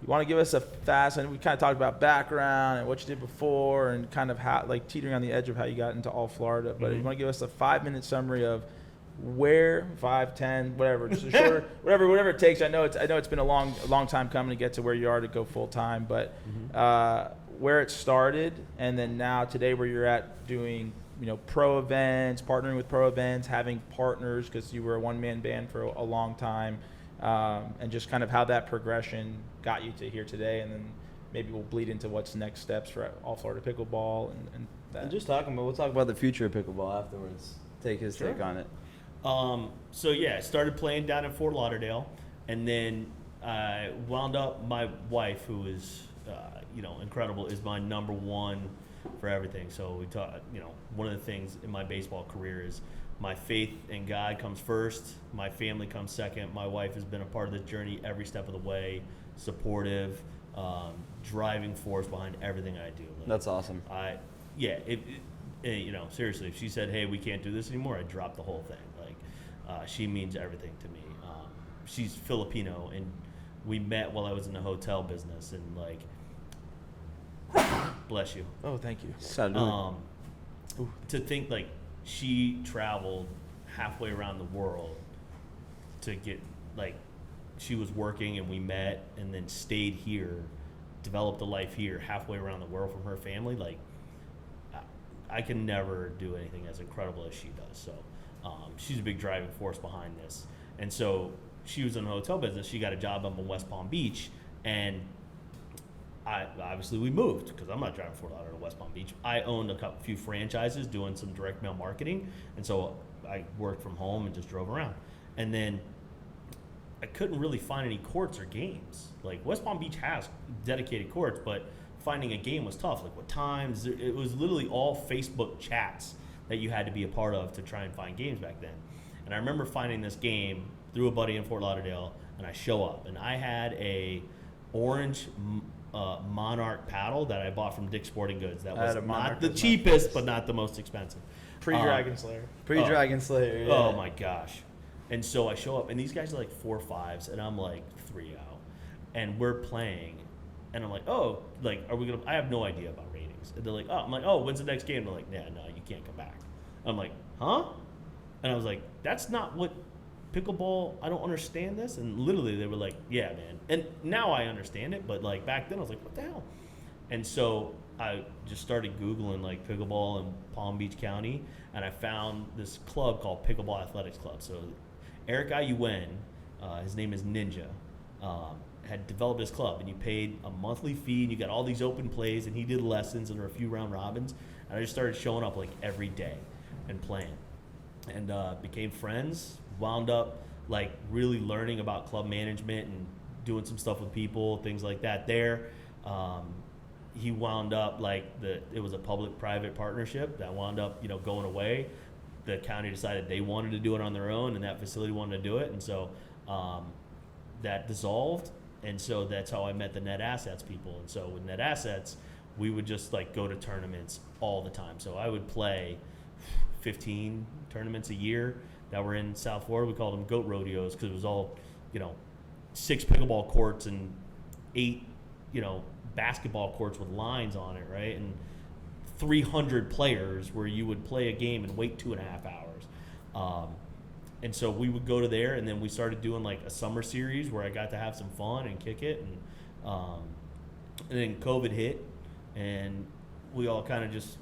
you want to give us a fast, and we kind of talked about background and what you did before, and kind of how, like, teetering on the edge of how you got into All Florida. But you want to give us a 5-minute summary of where, 5, 10, whatever, just a shorter, whatever it takes. I know it's been a long time coming to get to where you are to go full time, but where it started, and then now today where you're at doing, pro events, partnering with pro events, having partners because you were a one-man band for a long time, and just kind of how that progression got you to here today, and then maybe we'll bleed into what's next steps for All Florida Pickleball and that. And we'll talk about the future of pickleball afterwards. Take his take on it. So yeah, I started playing down in Fort Lauderdale, and then I wound up, my wife, who is, incredible, is my number one for everything. So we talk, one of the things in my baseball career is my faith in God comes first, my family comes second. My wife has been a part of this journey every step of the way, supportive, driving force behind everything I do. Like, That's awesome. Seriously, if she said, "Hey, we can't do this anymore," I'd drop the whole thing. Like, she means everything to me. She's Filipino, and we met while I was in the hotel business, and like, bless you. Oh, thank you. Salud. To think, like, she traveled halfway around the world to get, like, she was working and we met, and then stayed here, developed a life here halfway around the world from her family. Like, I can never do anything as incredible as she does. So she's a big driving force behind this. And so she was in the hotel business. She got a job up in West Palm Beach, and we moved because I'm not driving Fort Lauderdale to West Palm Beach. I owned a few franchises doing some direct mail marketing, and so I worked from home and just drove around. And then I couldn't really find any courts or games. Like, West Palm Beach has dedicated courts, but finding a game was tough. Like, what times? It was literally all Facebook chats that you had to be a part of to try and find games back then. And I remember finding this game through a buddy in Fort Lauderdale, and I show up, and I had a orange Monarch paddle that I bought from Dick's Sporting Goods. That was not the cheapest, but not the most expensive. Pre-Dragon Slayer. Pre-Dragon Slayer, yeah. Oh my gosh. And so I show up, and these guys are like 4-5s, and I'm like 3-0. And we're playing, and I'm like, oh, like, are we going to, I have no idea about ratings. And they're like, oh, I'm like, oh, when's the next game? They're like, yeah, no, you can't come back. I'm like, huh? And I was like, that's not what pickleball, I don't understand this. And literally they were like, yeah, man. And now I understand it, but like back then I was like, what the hell? And so I just started Googling like pickleball in Palm Beach County, and I found this club called Pickleball Athletics Club. So Eric Ayuen, his name is Ninja, had developed this club, and you paid a monthly fee, and you got all these open plays, and he did lessons, and there were a few round robins, and I just started showing up like every day and playing, and became friends, wound up like really learning about club management and doing some stuff with people, things like that there. He wound up like it was a public-private partnership that wound up, going away. The county decided they wanted to do it on their own, and that facility wanted to do it, and so that dissolved. And so that's how I met the Net Assets people. And so with Net Assets, we would just like go to tournaments all the time. So I would play 15 tournaments a year that were in South Florida. We called them goat rodeos because it was all, 6 pickleball courts and 8, basketball courts with lines on it, right? And 300 players where you would play a game and wait 2.5 hours. And so we would go to there, and then we started doing like a summer series where I got to have some fun and kick it. And then COVID hit, and we all kind of just,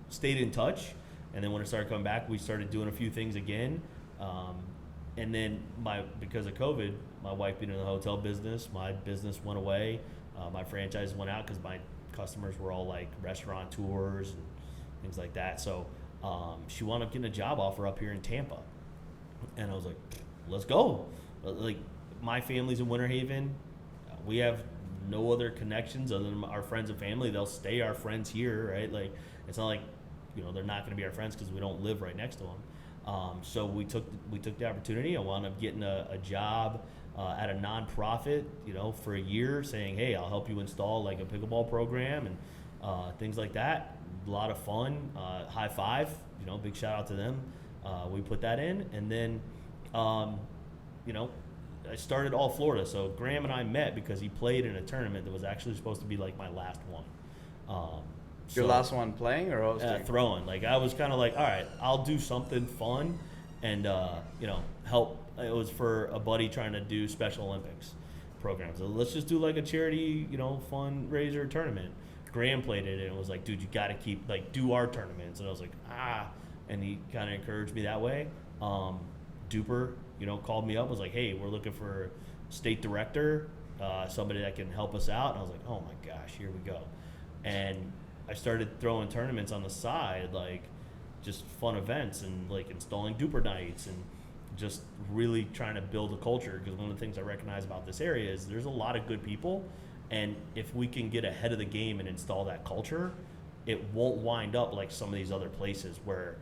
stayed in touch. And then when it started coming back, we started doing a few things again. And then because of COVID, my wife being in the hotel business, my business went away. My franchise went out because my customers were all like restaurateurs and things like that. So she wound up getting a job offer up here in Tampa. And I was like, let's go. Like, my family's in Winter Haven. We have no other connections other than our friends and family. They'll stay our friends here, right? Like, it's not like, they're not going to be our friends because we don't live right next to them. So we took the opportunity. I wound up getting a job at a nonprofit, for a year, saying, hey, I'll help you install like a pickleball program and things like that. A lot of fun. High five, big shout out to them. We put that in, and then, I started All Florida. So Graham and I met because he played in a tournament that was actually supposed to be like my last one. Your last one playing or hosting? Throwing. Like, I was kind of like, all right, I'll do something fun and, help. It was for a buddy trying to do Special Olympics programs. So let's just do like a charity, fundraiser tournament. Graham played it and it was like, dude, you got to keep, like, do our tournaments. And I was like, and he kind of encouraged me that way. Duper, called me up, was like, hey, we're looking for state director, somebody that can help us out. And I was like, oh my gosh, here we go. And I started throwing tournaments on the side, like just fun events and like installing duper nights and just really trying to build a culture. Because one of the things I recognize about this area is there's a lot of good people. And if we can get ahead of the game and install that culture, it won't wind up like some of these other places where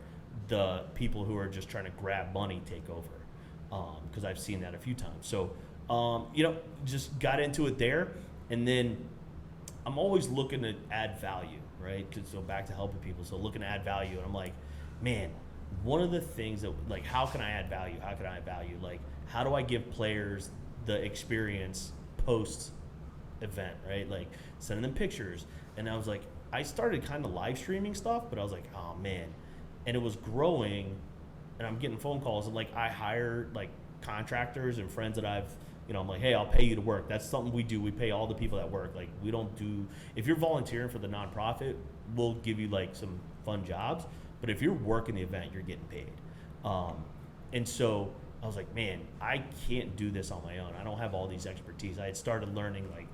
the people who are just trying to grab money take over. Because I've seen that a few times. So, just got into it there. And then I'm always looking to add value, right? So back to helping people. So looking to add value. And I'm like, man, one of the things that, like, how can I add value? How can I add value? Like, how do I give players the experience post-event, right? Like, sending them pictures. And I was like, I started kind of live streaming stuff, but I was like, oh, man. And it was growing, and I'm getting phone calls, and like I hire like contractors and friends that I've, I'm like, hey, I'll pay you to work. That's something we do. We pay all the people that work. Like, we don't do, if you're volunteering for the nonprofit, we'll give you like some fun jobs. But if you're working the event, you're getting paid. And so I was like, man, I can't do this on my own. I don't have all these expertise. I had started learning like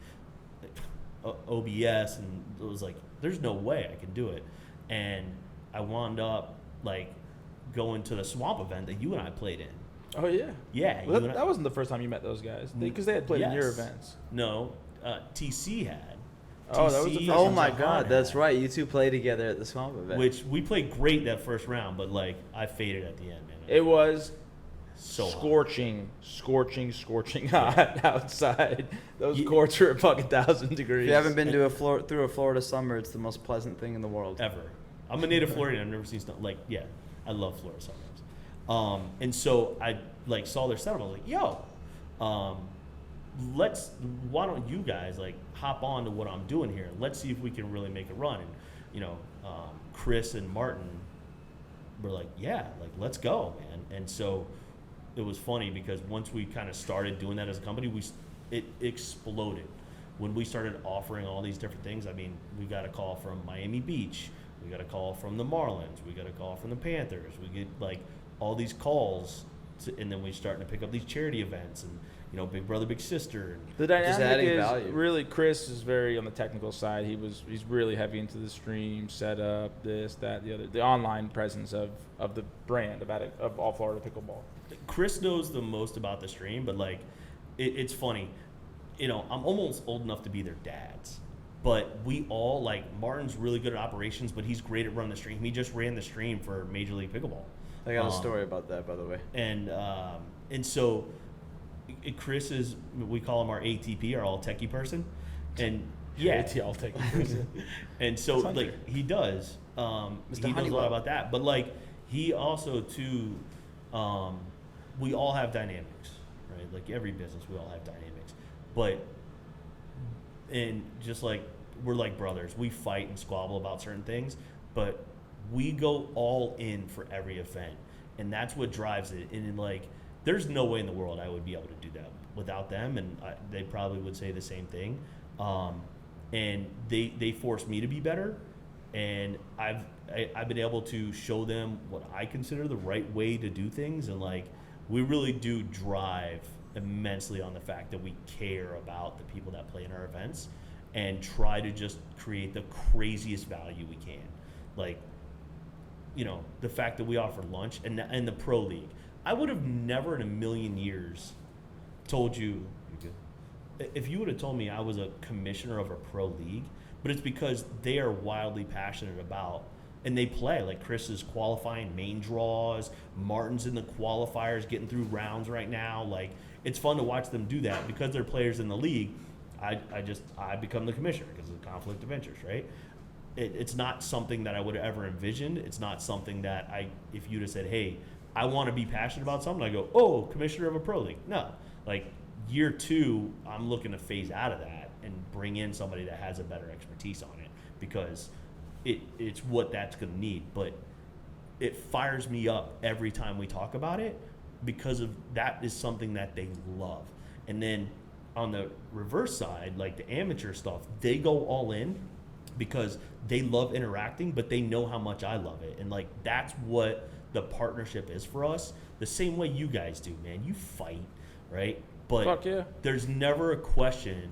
OBS, and it was like, there's no way I can do it. And I wound up like going to the Swamp event that you and I played in. Oh, yeah. Yeah. Well, that wasn't the first time you met those guys, because they had played in your events. No, TC had. Oh, that was the first Oh my time God, that's right. You two played together at the Swamp event. Which we played great that first round, but like I faded at the end, man. It was so scorching hot outside. Those courts were at fucking 1,000 degrees. If you haven't been to through a Florida summer, it's the most pleasant thing in the world. Ever. I'm a native Floridian. I've never seen stuff like, yeah, I love Florida summers. And so I like saw their setup. I was like, yo, why don't you guys like hop on to what I'm doing here? Let's see if we can really make a run. And, Chris and Martin were like, yeah, like, let's go, man. And so it was funny because once we kind of started doing that as a company, it exploded. When we started offering all these different things, I mean, we got a call from Miami Beach. We got a call from the Marlins. We got a call from the Panthers. We get like all these calls, and then we're starting to pick up these charity events and, Big Brother, Big Sister. The dynamic is value. Really, Chris is very on the technical side. He's really heavy into the stream setup, this, that, the other, the online presence of the brand of All Florida Pickleball. Chris knows the most about the stream, but like, it's funny. I'm almost old enough to be their dads. But we all, like, Martin's really good at operations, but he's great at running the stream. He just ran the stream for Major League Pickleball. I got a story about that, by the way. And so Chris is, we call him our ATP, our all techie person. And yeah. all techie person. And so, like, he does. He knows a lot about that. But, like, he also, too, we all have dynamics, right? Like, every business, we all have dynamics. But... And just like, we're like brothers. We fight and squabble about certain things, but we go all in for every event. And that's what drives it. And like, there's no way in the world I would be able to do that without them. And they probably would say the same thing. And they force me to be better. and I've been able to show them what I consider the right way to do things, and like we really do drive immensely on the fact that we care about the people that play in our events and try to just create the craziest value we can. Like, you know, the fact that we offer lunch and the pro league. I would have never in a million years told you, if you would have told me I was a commissioner of a pro league, but it's because they are wildly passionate about, and they play, like Chris is qualifying main draws, Martin's in the qualifiers getting through rounds right now. Like, it's fun to watch them do that because they're players in the league. I become the commissioner because of the conflict of interest, right? It's not something that I would have ever envisioned. It's not something that if you'd have said, hey, I want to be passionate about something, I go, oh, commissioner of a pro league. No, like year 2, I'm looking to phase out of that and bring in somebody that has a better expertise on it because it's what that's going to need. But it fires me up every time we talk about it because of that is something that they love. And then on the reverse side, like the amateur stuff, they go all in because they love interacting, but they know how much I love it. And like that's what the partnership is for us. The same way you guys do, man. You fight, right? But fuck yeah. There's never a question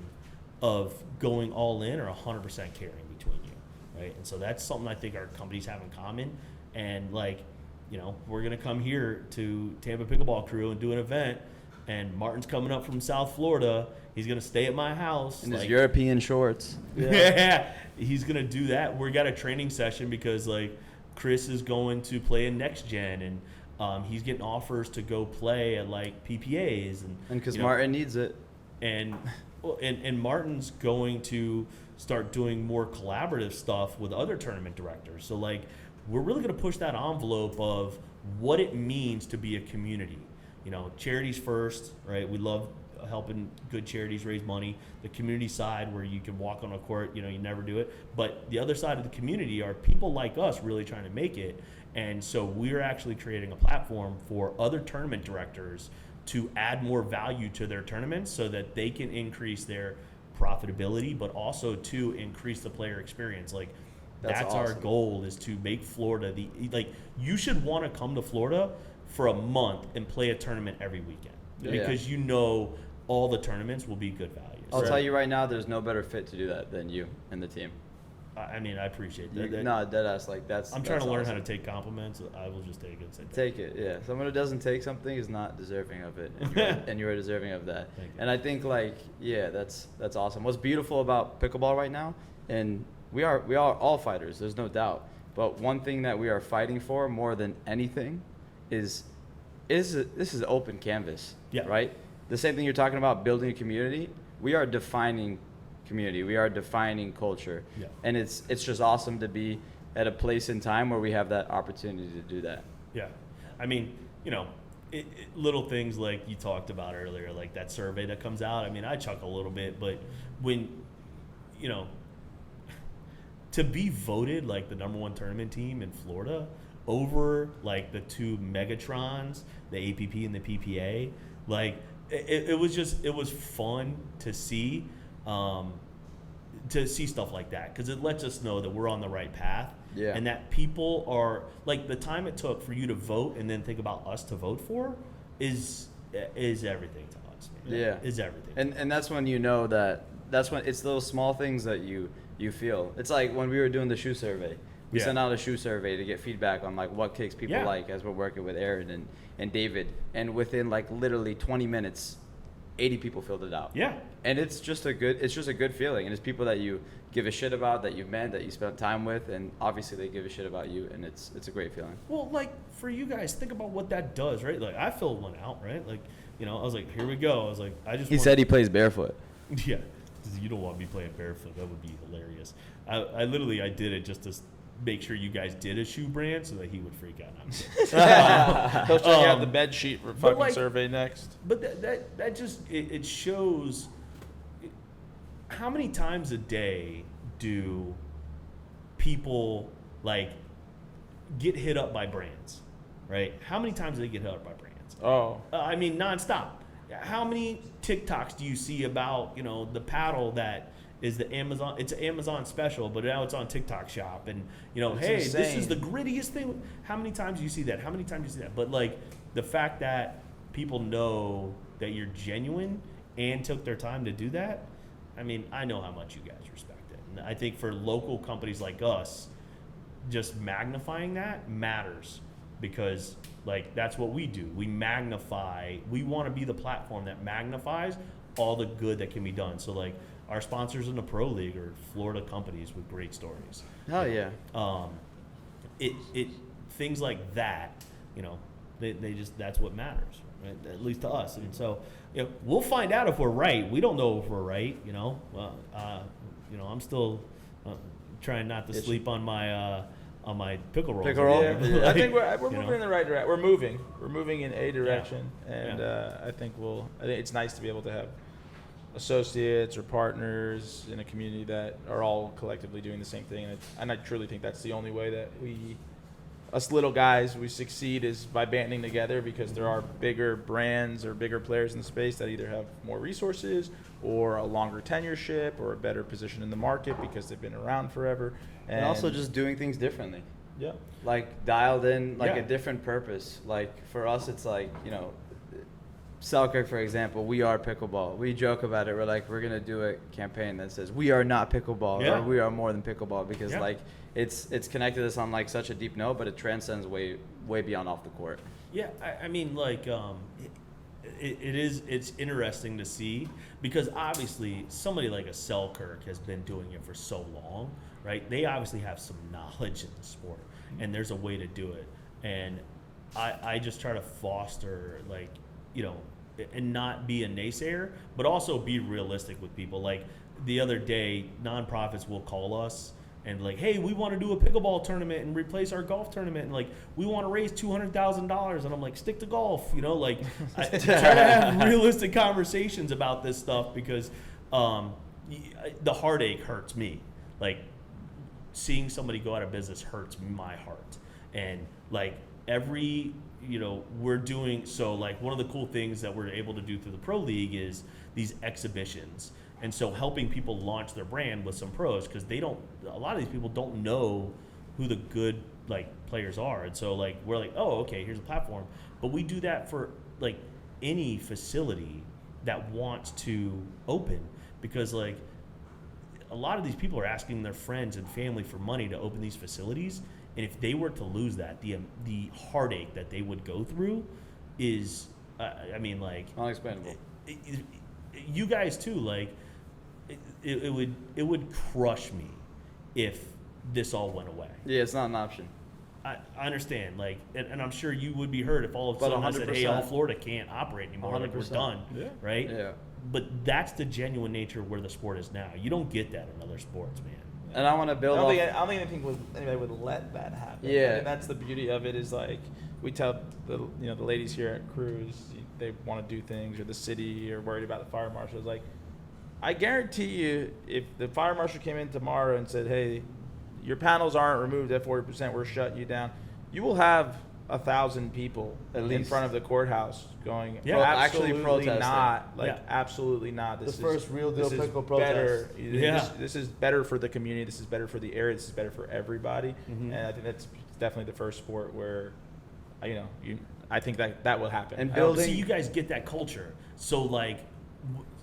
of going all in or 100% caring between you, right? And so that's something I think our companies have in common. And like, you know, we're gonna come here to Tampa Pickleball Crew and do an event, and Martin's coming up from South Florida. He's gonna stay at my house in his European shorts. Yeah, he's gonna do that. We got a training session because like Chris is going to play in Next Gen, and he's getting offers to go play at like PPAs, and because Martin needs it, and Martin's going to start doing more collaborative stuff with other tournament directors. So like we're really going to push that envelope of what it means to be a community. You know, charities first, right? We love helping good charities raise money. The community side where you can walk on a court, you know, you never do it. But the other side of the community are people like us really trying to make it. And so we're actually creating a platform for other tournament directors to add more value to their tournaments so that they can increase their profitability, but also to increase the player experience. Like, that's awesome. Our goal is to make Florida you should want to come to Florida for a month and play a tournament every weekend because you know all the tournaments will be good value. I'll tell you right now, there's no better fit to do that than you and the team. I mean, I appreciate that. No, deadass, like that's. I'm trying to learn how to take compliments. I will just take it. And say take it, yeah. Someone who doesn't take something is not deserving of it, and you're deserving of that. Thank you. And I think that's awesome. What's beautiful about pickleball right now, and we are all fighters. There's no doubt. But one thing that we are fighting for more than anything is this is open canvas. Yeah. Right. The same thing you're talking about, building a community. We are defining community. We are defining culture. Yeah. And it's just awesome to be at a place in time where we have that opportunity to do that. Yeah. I mean, you know, little things like you talked about earlier, like that survey that comes out. I mean, I chuckle a little bit, but when, you know, to be voted like the #1 tournament team in Florida over like the 2 Megatrons, the APP and the PPA, like it was fun to see stuff like that because it lets us know that we're on the right path. Yeah. And that people are like the time it took for you to vote and then think about us to vote for is everything to us, man. Yeah. Is everything. And that's when you know that's when it's those small things that you feel. It's like when we were doing the shoe survey. We sent out a shoe survey to get feedback on like what kicks people like as we're working with Aaron and David. And within like literally 20 minutes, 80 people filled it out. Yeah. And it's just a good feeling. And it's people that you give a shit about, that you've met, that you spent time with, and obviously they give a shit about you, and it's a great feeling. Well, like for you guys, think about what that does, right? Like I filled one out, right? Like, you know, I was like, here we go. I was like, He said he plays barefoot. Yeah. You don't want me playing barefoot. That would be hilarious. I literally did it just to make sure you guys did a shoe brand so that he would freak out. He'll check out the bed sheet for fucking survey next. But that just it shows how many times a day do people like get hit up by brands, right? How many times do they get hit up by brands? Oh, I mean, nonstop. How many TikToks do you see about, you know, the paddle that is the Amazon. It's an Amazon special, but now it's on TikTok Shop, and It's hey, insane. this is the grittiest thing. How many times do you see that? How many times do you see that? But like the fact that people know that you're genuine and took their time to do that, I mean, I know how much you guys respect it. And I think for local companies like us, just magnifying that matters, because like that's what we do. We magnify. We want to be the platform that magnifies all the good that can be done. So like our sponsors in the pro league are Florida companies with great stories. Hell yeah. It things like that, they just, that's what matters, right? At least to us. And so we'll find out if we're right. We don't know if we're right. I'm still trying not to sleep on my pickle rolls. Pickle roll? Yeah. I think we're moving in the right direction. We're moving in a direction, and I think it's nice to be able to have associates or partners in a community that are all collectively doing the same thing. And I truly think that's the only way that us little guys, we succeed is by banding together, because there are bigger brands or bigger players in the space that either have more resources or a longer tenureship or a better position in the market because they've been around forever. And also just doing things differently. Yeah. Like dialed in, like a different purpose. Like for us, it's like, Selkirk, for example, we are pickleball. We joke about it. We're like, we're going to do a campaign that says we are not pickleball, or we are more than pickleball, because like it's connected us on like such a deep note, but it transcends way beyond off the court. Yeah, I mean, like, it's interesting to see, because obviously somebody like a Selkirk has been doing it for so long, right? They obviously have some knowledge in the sport, and there's a way to do it. And I just try to foster, like, and not be a naysayer, but also be realistic with people. Like the other day, nonprofits will call us and like, hey, we want to do a pickleball tournament and replace our golf tournament, and like we want to raise $200,000, and I'm like, stick to golf, like I try to have realistic conversations about this stuff, because the heartache hurts me. Like seeing somebody go out of business hurts my heart, and like we're doing, so like one of the cool things that we're able to do through the pro league is these exhibitions. And so helping people launch their brand with some pros, because a lot of these people don't know who the good like players are. And so like, we're like, oh, okay, here's a platform. But we do that for like any facility that wants to open, because like a lot of these people are asking their friends and family for money to open these facilities. And if they were to lose that, the heartache that they would go through is, Unexplainable. You guys too, like, it would crush me if this all went away. Yeah, it's not an option. I understand, like, and I'm sure you would be hurt if all of a sudden I said, hey, All Florida can't operate anymore, 100%. Like we're done, right? Yeah. But that's the genuine nature of where the sport is now. You don't get that in other sports, man. And I want to build I don't think anybody would let that happen. Yeah. And that's the beauty of it, is like we tell the ladies here at Cruise, they want to do things, or the city, or worried about the fire marshal. It's like, I guarantee you, if the fire marshal came in tomorrow and said, hey, your panels aren't removed at 40%, we're shutting you down, you will have 1,000 people in front of the courthouse going, actually protesting. Not, absolutely not. This is first real deal pickle protest. This is better for the community. This is better for the area. This is better for everybody. Mm-hmm. And I think that's definitely the first sport where, I think that will happen. And building, see, you guys get that culture. So like,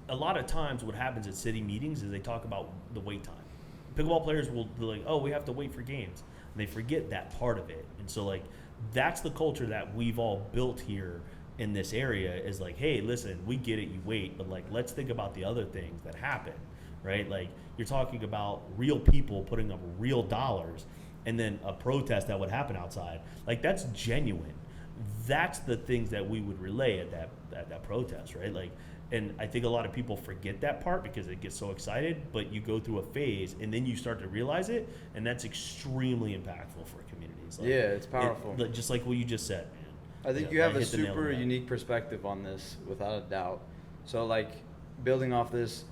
a lot of times what happens at city meetings is they talk about the wait time. Pickleball players will be like, oh, we have to wait for games. And they forget that part of it. And so like, that's the culture that we've all built here in this area, is like, hey, listen, we get it, you wait, but like, let's think about the other things that happen, right? Like, you're talking about real people putting up real dollars, and then a protest that would happen outside. Like, that's genuine. That's the things that we would relay at that protest, right? Like, and I think a lot of people forget that part because it gets so excited, but you go through a phase and then you start to realize it, and that's extremely impactful for communities. Like, it's powerful. Just like what you just said, man. I think you have a super unique perspective on this, without a doubt. So like, building off this,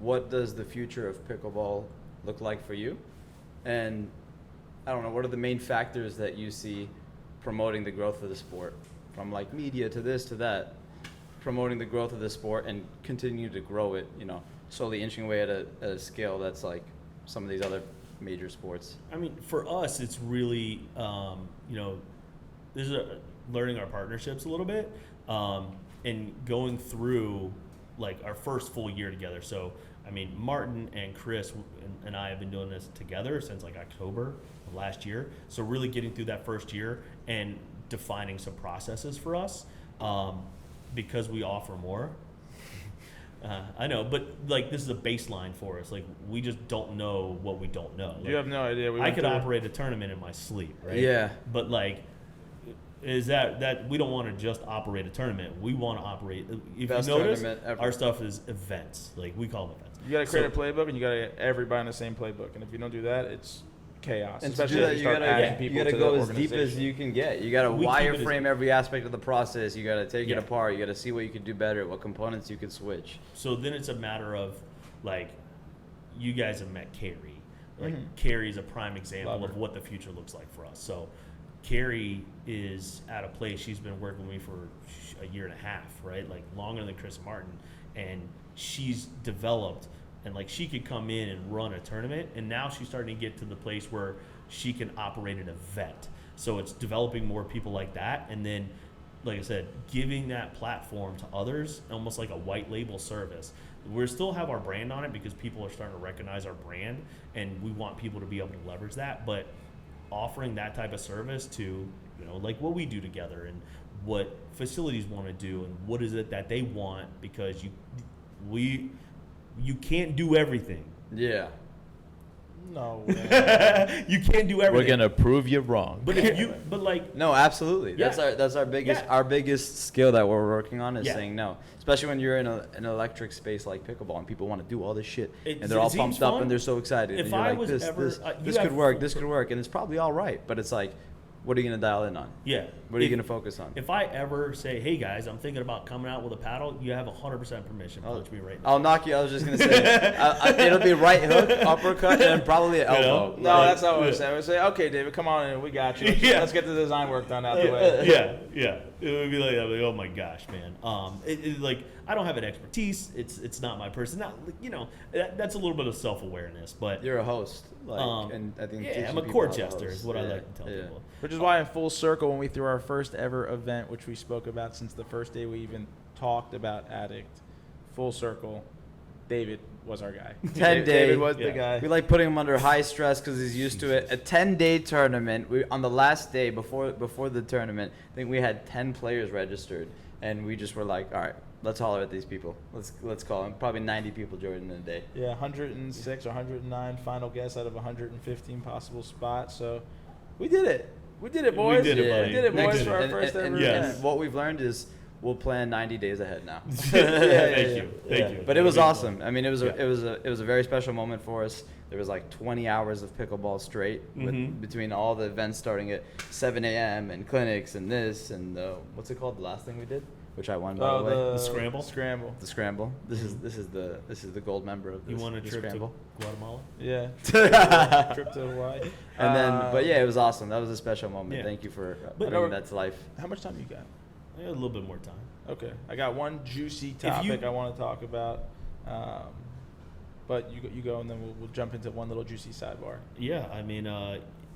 what does the future of pickleball look like for you? And I don't know, what are the main factors that you see promoting the growth of the sport, from like media to this to that, promoting the growth of the sport and continue to grow it, slowly inching away at a scale that's like some of these other major sports? I mean, for us, it's really, this is learning our partnerships a little bit, and going through like our first full year together. So, I mean, Martin and Chris and I have been doing this together since like October of last year. So really getting through that first year and defining some processes for us, because we offer more. I know, but like this is a baseline for us. Like we just don't know what we don't know. Like, you have no idea. I could operate a tournament in my sleep, right? Yeah. But like, is that we don't want to just operate a tournament. We want to operate. If Best you notice, tournament ever. our stuff is events. Like we call them events. You got to create a playbook, and you got to get everybody in the same playbook. And if you don't do that, it's chaos. And especially to do that, if you start adding people you gotta to go the as deep as organization. you can get. You gotta We keep it as wireframe deep. every aspect of the process. You gotta take it Yeah. apart. You gotta see what you can do better, what components you can switch. So then it's a matter of like, you guys have met Carrie. Like Mhm. Carrie's a prime example Love her. of what the future looks like for us. So Carrie is at a place, she's been working with me for a year and a half, right? Like longer than Chris and Martin. And she's developed, and like she could come in and run a tournament, and now she's starting to get to the place where she can operate an event. So it's developing more people like that, and then, like I said, giving that platform to others, almost like a white label service. We still have our brand on it because people are starting to recognize our brand, and we want people to be able to leverage that. But offering that type of service to, like what we do together and what facilities want to do and what is it that they want, because you can't do everything. Yeah. No. You can't do everything. We're gonna prove you wrong. But if you, but like, No, absolutely. Yeah. That's our biggest Yeah. our biggest skill that we're working on is Yeah. saying no. Especially when you're in an electric space like pickleball and people want to do all this shit and they're it all seems pumped up fun. and they're so excited. If and you're I like, was this ever- could work, this could work, and it's probably all right. But it's like, what are you gonna dial in on? yeah. What are you If- gonna focus on? If I ever say, hey guys, I'm thinking about coming out with a paddle, you have 100% permission to punch me right now. I'll knock you. I was just gonna say, it'll be right hook, uppercut, and then probably an elbow. No, Like, that's not what yeah. we say. We say, okay, David, come on in. We got you. Yeah. Let's get the design work done out the way. Yeah. It would be like, I'd be like, oh my gosh, man. Like I don't have an expertise. It's not my personality. That's a little bit of self-awareness, but You're a host, and I think yeah, teaching I'm a people court how to jester host. is what I Yeah, like to tell yeah. people. Which is why in full circle, when we threw our first ever event, which we spoke about since the first day we even talked about Addict, full circle, David was our guy. 10 day. David was Yeah. the guy. We like putting him under high stress because he's used to it. A 10-day tournament. On the last day before the tournament, I think we had 10 players registered, and we just were like, all right, let's holler at these people. Let's call them. Probably 90 people joined in a day. Yeah, 106 or 109 final guess out of 115 possible spots. So we did it. We did it, boys. did it, Yeah. buddy. We did it, We boys, did for our And- first and- ever and- Yes. event. what we've learned is we'll plan 90 days ahead now. Thank you. Thank you. But it was That'd be awesome. fun. I mean, it was Yeah. it was a very special moment for us. There was like 20 hours of pickleball straight Mhm. between all the events starting at 7 a.m. and clinics and this and what's it called? The last thing we did, which I won by the way. The scramble? Scramble. The scramble. This is the gold member of this. You want a the trip scramble. to Guatemala? Yeah. Trip to Hawaii. And then, but yeah, it was awesome. That was a special moment. Yeah. Thank you for But- bringing that to life. How much time you got? I got a little bit more time. Okay, I got one juicy you- topic I want to talk about, but you go and then we'll jump into one little juicy sidebar. Yeah, I mean,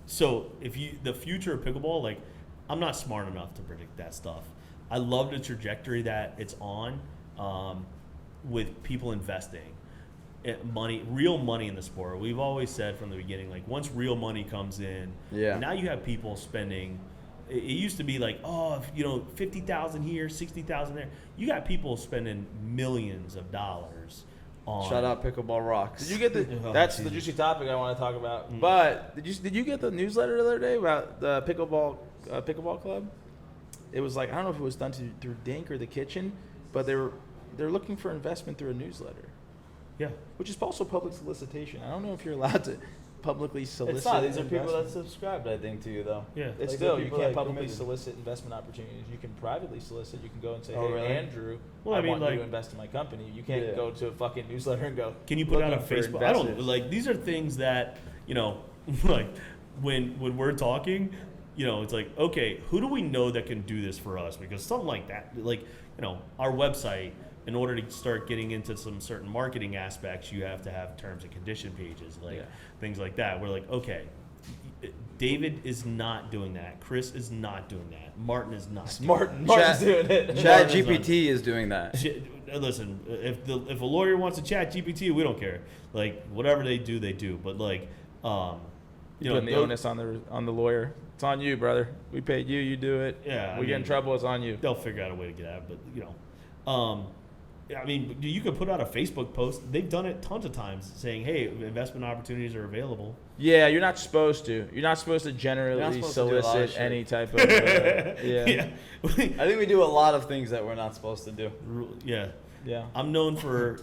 so if the future of pickleball, like, I'm not smart enough to predict that stuff. I love the trajectory that it's on, with people investing. Real money in the sport. We've always said from the beginning, like once real money comes in, Yeah. now you have people spending. It used to be like, oh, 50,000 here, 60,000 there. You got people spending millions of dollars on. Shout out Pickleball Rocks. Did you get the? Oh, That's the Jesus. juicy topic I want to talk about. Mm. But did you get the newsletter the other day about the pickleball club? It was like, I don't know if it was done through Dink or the Kitchen, but they're looking for investment through a newsletter, Yeah. which is also public solicitation. I don't know if you're allowed to publicly solicit. It's not. These are people investment. that subscribed, I think, to you though. Yeah. It's Like, still, they're you people can't that publicly committed. solicit investment opportunities. You can privately solicit. You can go and say, Oh, hey, really? Andrew, Well, I I mean, want you like- to invest in my company. You can't Yeah. go to a fucking newsletter and go, Can you put out on looking for Facebook? I don't investors. like. These are things that like when we're talking, it's like, okay, who do we know that can do this for us? Because something like that, like, our website, in order to start getting into some certain marketing aspects, you have to have terms and condition pages, things like that. We're like, okay, David is not doing that. Chris is not doing that. Martin is not doing that. Martin's doing it. Chat GPT is doing that. Listen, if a lawyer wants to chat GPT, we don't care. Like, whatever they do. But like, putting the onus on the lawyer. It's on you, brother. We paid you. You do it. Yeah. We get in trouble. It's on you. They'll figure out a way to get out. But I mean, you could put out a Facebook post. They've done it tons of times, saying, "Hey, investment opportunities are available." Yeah, you're not supposed to. You're not supposed to generally solicit any type of. Yeah. I think we do a lot of things that we're not supposed to do. Yeah. Yeah. I'm known for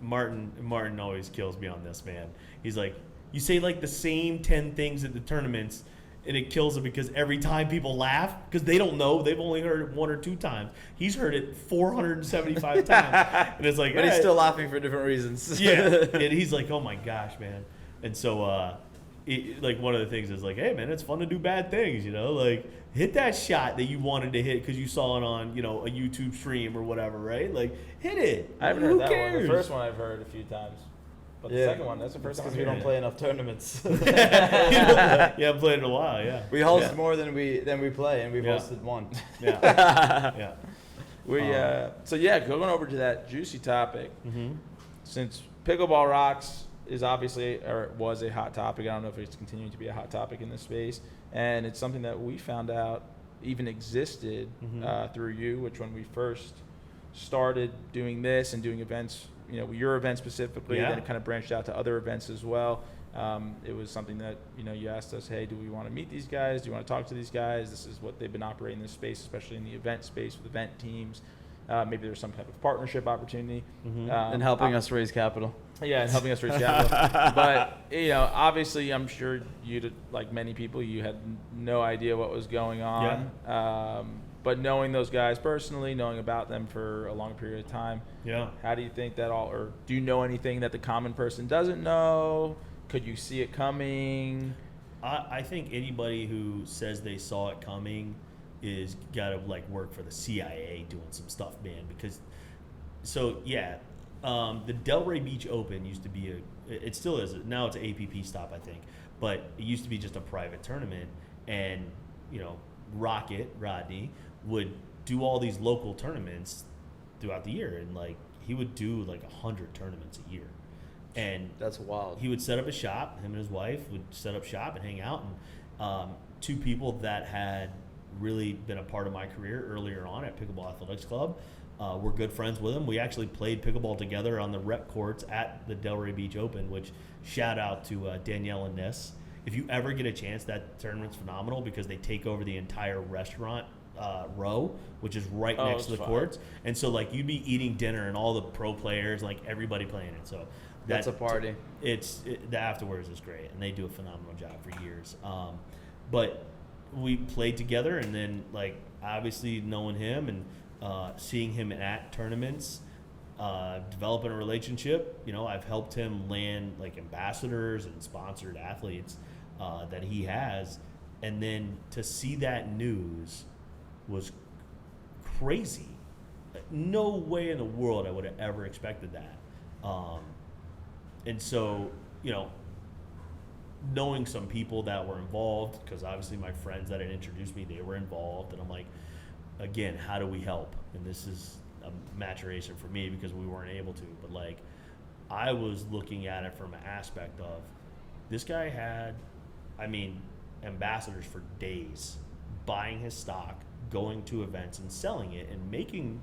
Martin. Martin always kills me on this, man. He's like, you say like the same 10 things at the tournaments, and it kills him because every time people laugh, because they don't know, they've only heard it 1 or 2 times. He's heard it 475 times, and it's like, but he's still laughing for different reasons. Yeah, and he's like, oh my gosh, man. And so, like, one of the things is like, hey, man, it's fun to do bad things, like hit that shot that you wanted to hit because you saw it on, a YouTube stream or whatever, right? Like, hit it. I haven't heard that one. The first one I've heard a few times. But the second one, that's the first time. Because we don't play enough tournaments. Yeah, I've played in a while, yeah. We host more than we play, and we've hosted one. Yeah. Going over to that juicy topic, since Pickleball Rocks is obviously, or was a hot topic, I don't know if it's continuing to be a hot topic in this space, and it's something that we found out even existed through you, which when we first started doing this and doing events, your event specifically, then it kind of branched out to other events as well. It was something that, you asked us, hey, do we want to meet these guys? Do you want to talk to these guys? This is what they've been operating in this space, especially in the event space with event teams. Maybe there's some type of partnership opportunity. And helping us raise capital. Yeah, and helping us raise capital. But, obviously, I'm sure you, like many people, you had no idea what was going on. Yeah. But knowing those guys personally, knowing about them for a long period of time, how do you think that or do you know anything that the common person doesn't know? Could you see it coming? I think anybody who says they saw it coming is got to work for the CIA doing some stuff, man. Because, the Delray Beach Open used to be it still is. Now it's an APP stop, I think. But it used to be just a private tournament, and Rodney would do all these local tournaments throughout the year, and he would do 100 tournaments a year, and that's wild. He would set up a shop. Him and his wife would set up shop and hang out. And 2 people that had really been a part of my career earlier on at Pickleball Athletics Club were good friends with him. We actually played pickleball together on the rep courts at the Delray Beach Open, which shout out to Danielle and Ness. If you ever get a chance, that tournament's phenomenal because they take over the entire restaurant row, which is right next to the courts. And so you'd be eating dinner and all the pro players, everybody playing it. So that's a party. The afterwards is great, and they do a phenomenal job for years. But we played together, and then obviously knowing him and seeing him at tournaments, developing a relationship. I've helped him land ambassadors and sponsored athletes that he has, and then to see that news was crazy. No way in the world I would have ever expected that. And so, knowing some people that were involved, because obviously my friends that had introduced me, they were involved, and I'm like, again, how do we help? And this is a maturation for me because we weren't able to, but I was looking at it from an aspect of this guy had, ambassadors for days, buying his stock, going to events and selling it and making,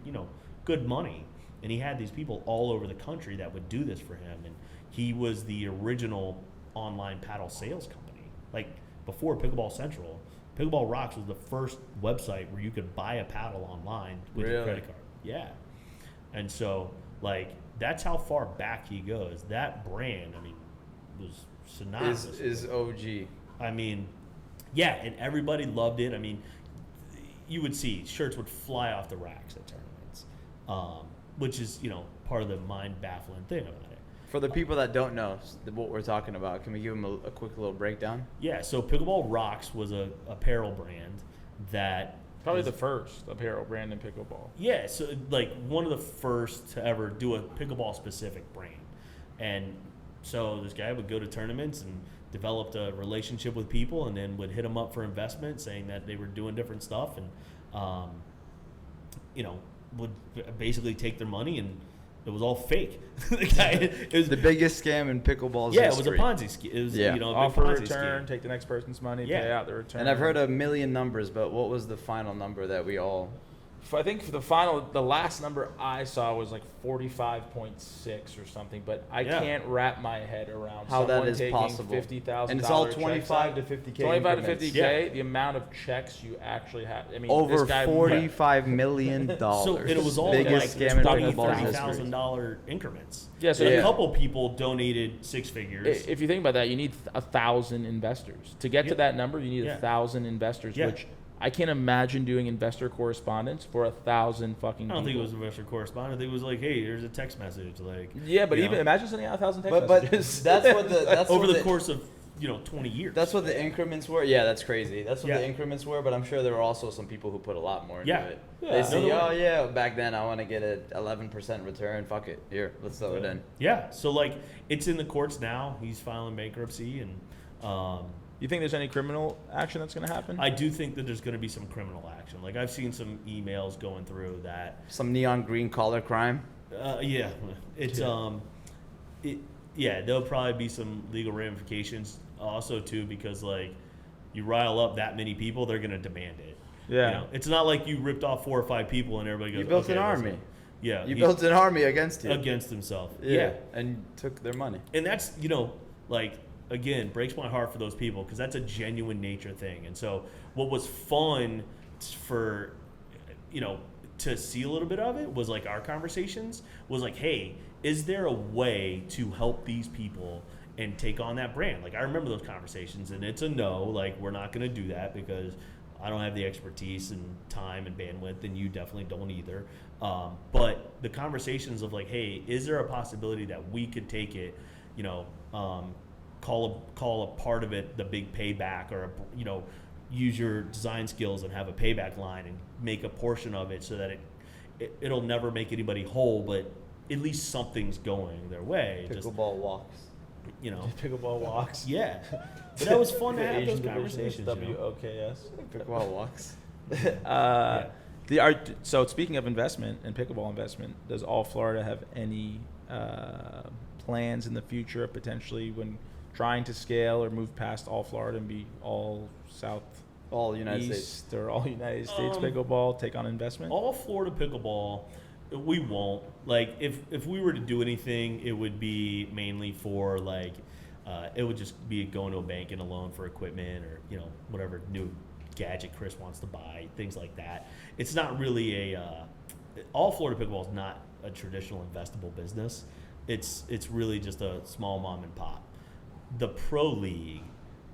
good money. And he had these people all over the country that would do this for him. And he was the original online paddle sales company. Before Pickleball Central, Pickleball Rocks was the first website where you could buy a paddle online with your credit card. Yeah. And so, that's how far back he goes. That brand, was synonymous. Is OG. Yeah, and everybody loved it. You would see shirts would fly off the racks at tournaments, which is, part of the mind-baffling thing about it. For the people that don't know what we're talking about, can we give them a quick little breakdown? Yeah, so Pickleball Rocks was a apparel brand that Probably the first apparel brand in pickleball. Yeah, so like one of the first to ever do a pickleball specific brand. And so this guy would go to tournaments and developed a relationship with people, and then would hit them up for investment, saying that they were doing different stuff, and would basically take their money, and it was all fake. It was the biggest scam in pickleball's history. It was a Ponzi scheme. It was, offer a big Ponzi return, scheme. take the next person's money, pay out the return. And I've heard a million numbers, but what was the final number that we all... I think for the last number I saw was like 45.6 or something, but I can't wrap my head around how that is taking possible. $50,000. And it's all 25 to 50K. 25 to 50K. The amount of checks you actually have. I mean, over this guy $45 million. So it was all biggest like scam in $20,000, pickleball's history. $30,000 increments. Yeah, so a couple people donated six figures. If you think about that, you need 1,000 investors to get to that number. You need 1,000 investors, which I can't imagine doing investor correspondence for 1,000 fucking people. I don't think it was investor correspondence. I think it was like, hey, here's a text message. Like, but even imagine sending out 1,000 text messages. But that's what that's over the course of 20 years. That's what the increments were. Yeah, that's crazy. That's what the increments were. But I'm sure there were also some people who put a lot more into it. They see, back then I want to get an 11% return. Fuck it, here, let's throw it in. Yeah, so like it's in the courts now. He's filing bankruptcy, and you think there's any criminal action that's going to happen? I do think that there's going to be some criminal action. Like I've seen some emails going through that. Some neon green collar crime. It's there'll probably be some legal ramifications also too, because like you rile up that many people, they're going to demand it. Yeah, it's not like you ripped off 4 or 5 people and everybody goes. You built an army. Yeah, you built an army against himself. Yeah, and took their money. And that's again, breaks my heart for those people, because that's a genuine nature thing. And so what was fun for, to see a little bit of it was like our conversations was like, hey, is there a way to help these people and take on that brand? Like I remember those conversations, and it's a no, like we're not going to do that because I don't have the expertise and time and bandwidth, and you definitely don't either. But the conversations of like, hey, is there a possibility that we could take it, call a part of it the big payback, or use your design skills and have a payback line and make a portion of it so that it'll never make anybody whole, but at least something's going their way. Pickleball walks. Pickleball walks. Yeah, but that was fun to have those conversations. WOKS. Pickleball walks. So speaking of investment and pickleball investment, does All Florida have any plans in the future potentially when trying to scale or move past All Florida and be all United States or all United States pickleball, take on investment? All Florida Pickleball, we won't. Like if we were to do anything, it would be mainly for like it would just be going to a bank and a loan for equipment, or whatever new gadget Chris wants to buy, things like that. It's not really All Florida Pickleball is not a traditional investable business. It's really just a small mom and pop. The Pro League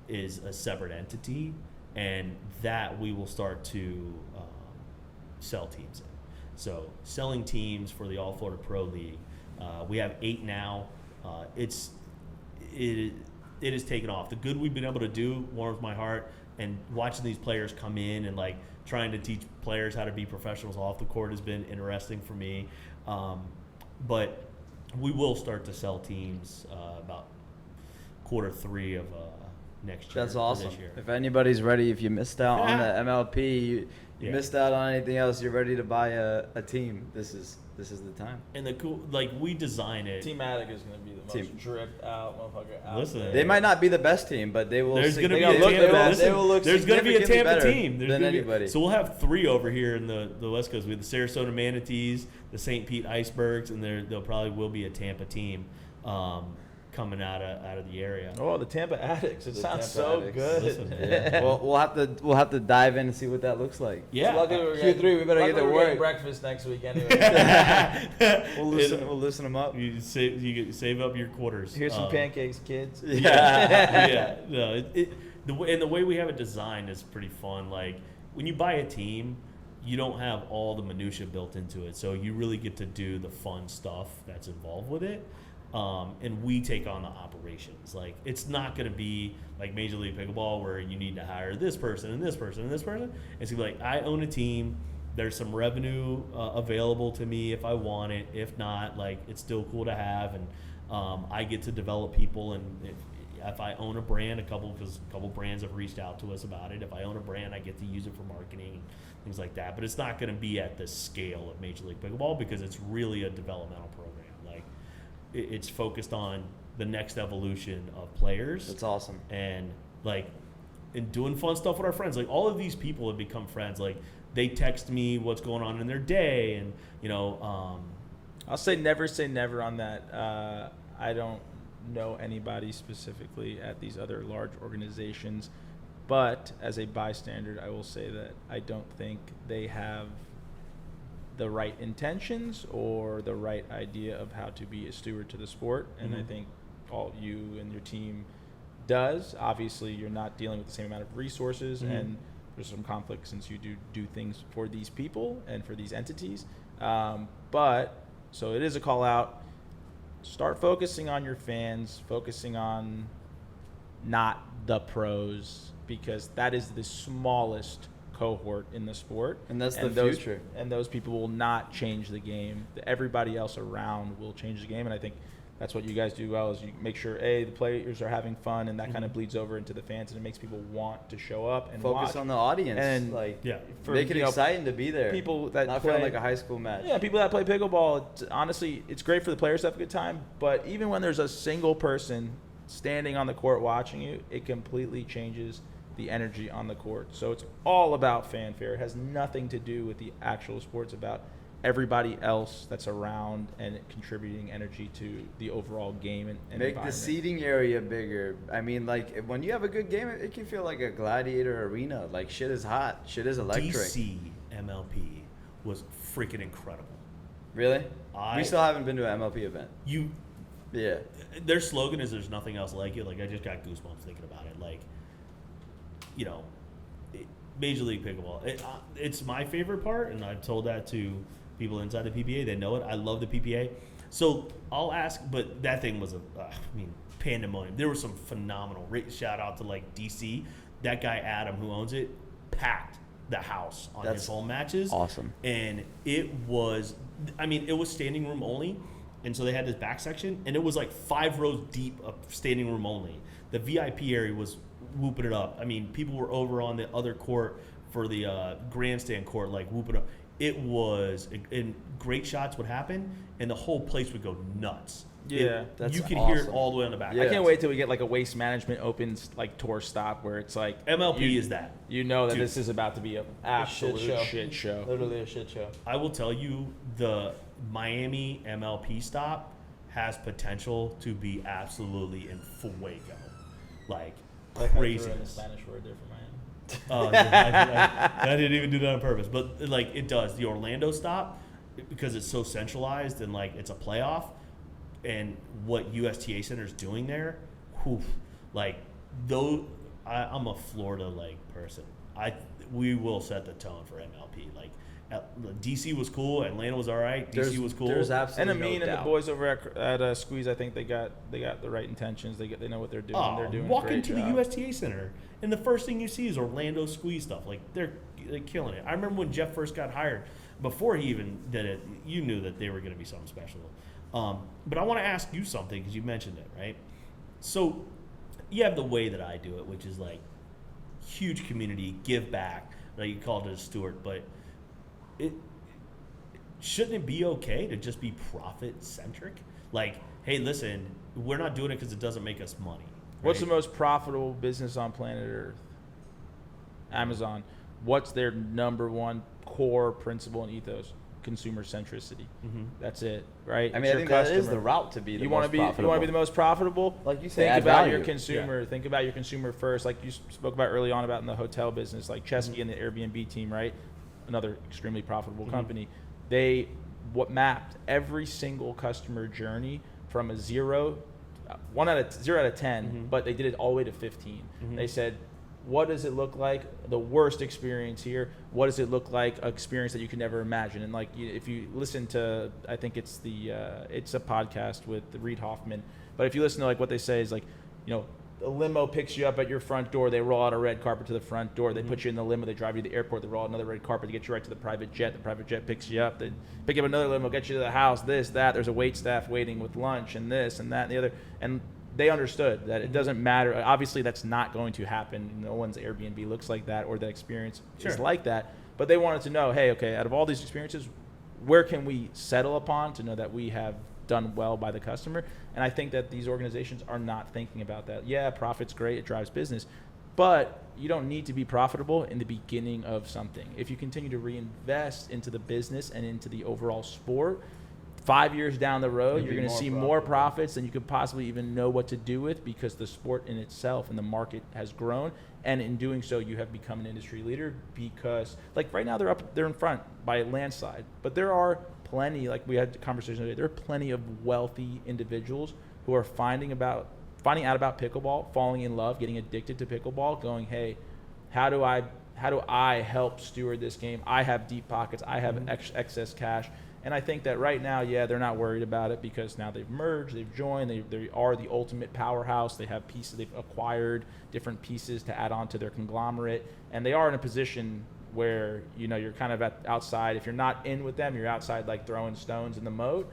is a separate entity, and that we will start to sell teams in. So selling teams for the All Florida Pro League, we have 8 now. It has taken off. The good we've been able to do warms my heart, and watching these players come in and like trying to teach players how to be professionals off the court has been interesting for me. But we will start to sell teams about Q3 of next year. That's awesome. This year. If anybody's ready, if you missed out on the MLP, you missed out on anything else, you're ready to buy a team, this is the time. And the cool, like we design it. Team Addict is going to be the most dripped out motherfucker out Listen, there. They might not be the best team, but they will. There's going to be a Tampa team than anybody. So we'll have 3 over here in the West Coast. We have the Sarasota Manatees, the St. Pete Icebergs, and there probably will be a Tampa team coming out of the area. Oh, the Tampa Addicts! It sounds so good. Listen, well, we'll have to dive in and see what that looks like. Yeah, Q3. We better get to work. Breakfast next week anyway. We'll loosen them up. You save up your quarters. Here's some pancakes, kids. Yeah. No, the way we have it designed is pretty fun. Like when you buy a team, you don't have all the minutia built into it, so you really get to do the fun stuff that's involved with it. and we take on the operations. Like, it's not going to be like Major League Pickleball where you need to hire this person and this person and this person. It's going to be like, I own a team. There's some revenue available to me if I want it. If not, like, it's still cool to have. And I get to develop people. And if I own a brand, because a couple brands have reached out to us about it. If I own a brand, I get to use it for marketing, things like that. But it's not going to be at the scale of Major League Pickleball because it's really a developmental program. Like, it's focused on the next evolution of players. That's awesome. And like, and doing fun stuff with our friends. Like, all of these people have become friends. Like, they text me what's going on in their day, and I'll say never on that. I don't know anybody specifically at these other large organizations, but as a bystander, I will say that I don't think they have the right intentions or the right idea of how to be a steward to the sport. And I think all you and your team does. Obviously, you're not dealing with the same amount of resources, and there's some conflict since you do things for these people and for these entities. But so it is a call out. Start focusing on your fans, focusing on not the pros, because that is the smallest cohort in the sport. And that's the future. And those people will not change the game. Everybody else around will change the game. And I think that's what you guys do well, is you make sure, the players are having fun, and that kind of bleeds over into the fans, and it makes people want to show up and focus watch. On the audience. And make it exciting to be there. People that not play, feeling like a high school match. Yeah, people that play pickleball, honestly, it's great for the players to have a good time, but even when there's a single person standing on the court watching you, it completely changes the energy on the court. So it's all about fanfare. It has nothing to do with the actual sport. It's about everybody else that's around and contributing energy to the overall game and make the seating area bigger. I mean, like, when you have a good game, it can feel like a gladiator arena. Like, shit is hot, shit is electric. DC MLP was freaking incredible. Really? We still haven't been to an MLP event. Yeah. Their slogan is "There's nothing else like it." Like, I just got goosebumps thinking about it. Like, Major League Pickleball. It's my favorite part, and I've told that to people inside the PPA. They know it. I love the PPA. So I'll ask, but that thing was pandemonium. There was some phenomenal. Shout out to like DC. That guy Adam, who owns it, packed the house on his home matches. Awesome. And it was standing room only, and so they had this back section, and it was like 5 rows deep of standing room only. The VIP area was whooping it up. I mean, people were over on the other court for the grandstand court, like whooping up. It was, and great shots would happen, and the whole place would go nuts. Yeah, that's you can awesome. hear it all the way on the back. I can't wait till we get like a Waste Management Opens like tour stop where it's like MLP is that. You know that this is about to be an absolute shit show. Literally a shit show. I will tell you, the Miami MLP stop has potential to be absolutely in fuego, like crazy. A Spanish word there for Miami. I didn't even do that on purpose, but like it does. The Orlando stop, because it's so centralized and like it's a playoff, and what USTA Center is doing there, like though I'm a Florida like person, we will set the tone for MLP. Like DC was cool, Atlanta was all right. DC was cool. There's absolutely and the boys over at Squeeze, I think they got the right intentions. They know what they're doing. They're doing walk a great into job. the USTA Center, and the first thing you see is Orlando Squeeze stuff. Like they're killing it. I remember when Jeff first got hired. Before he even did it, you knew that they were going to be something special. But I want to ask you something, because you mentioned it, right? So you have the way that I do it, which is like huge community, give back. Like you called it a steward, but shouldn't it be okay to just be profit centric? Like, hey, listen, we're not doing it because it doesn't make us money. Right? What's the most profitable business on planet Earth? Amazon. What's their number one core principle and ethos? Consumer centricity. That's it, right? I mean, I think that is the route to be the most profitable. You want to be the most profitable? Like you say, think about value. your consumer. Yeah. Think about your consumer first. Like you spoke about early on about in the hotel business, like Chesky and the Airbnb team, right? Another extremely profitable company. They mapped every single customer journey from a 0 out of 10, but they did it all the way to 15. They said, what does it look like? The worst experience here. What does it look like? An experience that you can never imagine. And like, if you listen to, I think it's it's a podcast with Reid Hoffman. But if you listen to like what they say is like, a limo picks you up at your front door. They roll out a red carpet to the front door. They put you in the limo. They drive you to the airport. They roll out another red carpet to get you right to the private jet. The private jet picks you up. They pick up another limo, get you to the house, this, that. There's a wait staff waiting with lunch and this and that and the other. And they understood that it doesn't matter. Obviously, that's not going to happen. No one's Airbnb looks like that or that experience is like that. But they wanted to know, hey, okay, out of all these experiences, where can we settle upon to know that we have done well by the customer? And I think that these organizations are not thinking about that. Yeah, profit's great. It drives business. But you don't need to be profitable in the beginning of something. If you continue to reinvest into the business and into the overall sport, 5 years down the road, you're going to see more profits than you could possibly even know what to do with, because the sport in itself and the market has grown. And in doing so, you have become an industry leader, because like right now they're in front by a landslide. But there are plenty, like we had the conversation today, there are plenty of wealthy individuals who are finding out about pickleball, falling in love, getting addicted to pickleball, going, hey, how do I help steward this game? I have deep pockets. I have excess cash. And I think that right now, yeah, they're not worried about it, because now they've merged, they've joined, they are the ultimate powerhouse. They have pieces, they've acquired different pieces to add on to their conglomerate, and they are in a position where you're kind of outside. If you're not in with them, you're outside like throwing stones in the moat.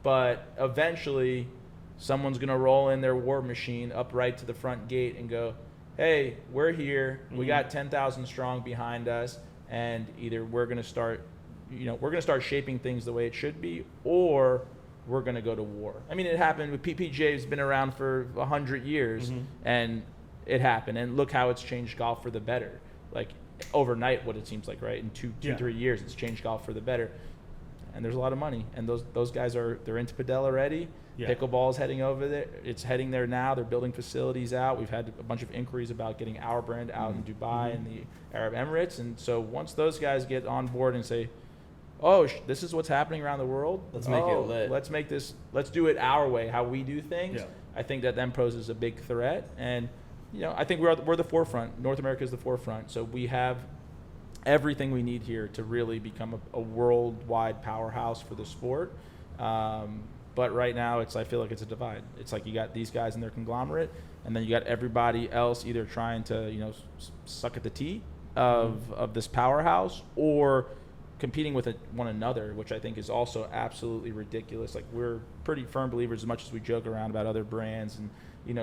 But eventually, someone's gonna roll in their war machine up right to the front gate and go, "Hey, we're here. We got 10,000 strong behind us, and either we're gonna start." We're going to start shaping things the way it should be, or we're going to go to war. I mean, it happened with PPJ. Has been around for 100 years, and it happened. And look how it's changed golf for the better. Like overnight, what it seems like, right? In 3 years, it's changed golf for the better. And there's a lot of money. And those guys they're into Padel already. Yeah. Pickleball is heading over there. It's heading there now. They're building facilities out. We've had a bunch of inquiries about getting our brand out in Dubai and the Arab Emirates. And so once those guys get on board and say, oh, this is what's happening around the world. Let's make it lit. Let's do it our way, how we do things. Yeah. I think that then poses a big threat. And, I think we're the forefront. North America is the forefront. So we have everything we need here to really become a worldwide powerhouse for the sport. But right now, I feel like it's a divide. It's like you got these guys in their conglomerate, and then you got everybody else either trying to, suck at the tea of this powerhouse, or competing with one another, which I think is also absolutely ridiculous. Like, we're pretty firm believers, as much as we joke around about other brands and,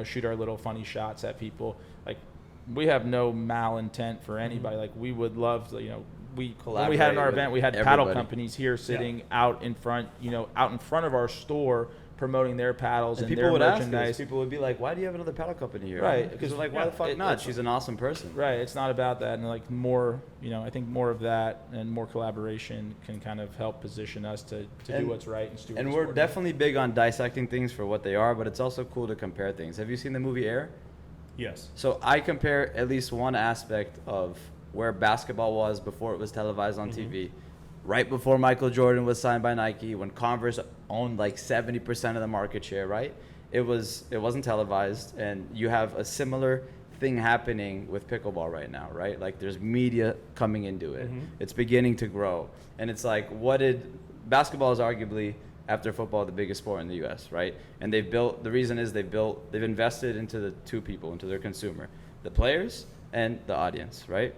shoot our little funny shots at people. Like, we have no malintent for anybody. Like, we would love to, when we had in our event, we had paddle companies here sitting out in front of our store, promoting their paddles and their merchandise. People would be like, why do you have another paddle company here? Right. Because they're like, why the fuck not? She's an awesome person. Right. It's not about that. And like more, I think more of that and more collaboration can kind of help position us to do what's right and steward. And we're definitely big on dissecting things for what they are, but it's also cool to compare things. Have you seen the movie Air? Yes. So I compare at least one aspect of where basketball was before it was televised on TV. Right before Michael Jordan was signed by Nike, when Converse owned like 70% of the market share, right? It wasn't televised, and you have a similar thing happening with pickleball right now, right? Like, there's media coming into it. It's beginning to grow. And it's like, basketball is arguably, after football, the biggest sport in the US, right? And they've invested into the two people, into their consumer, the players and the audience, right?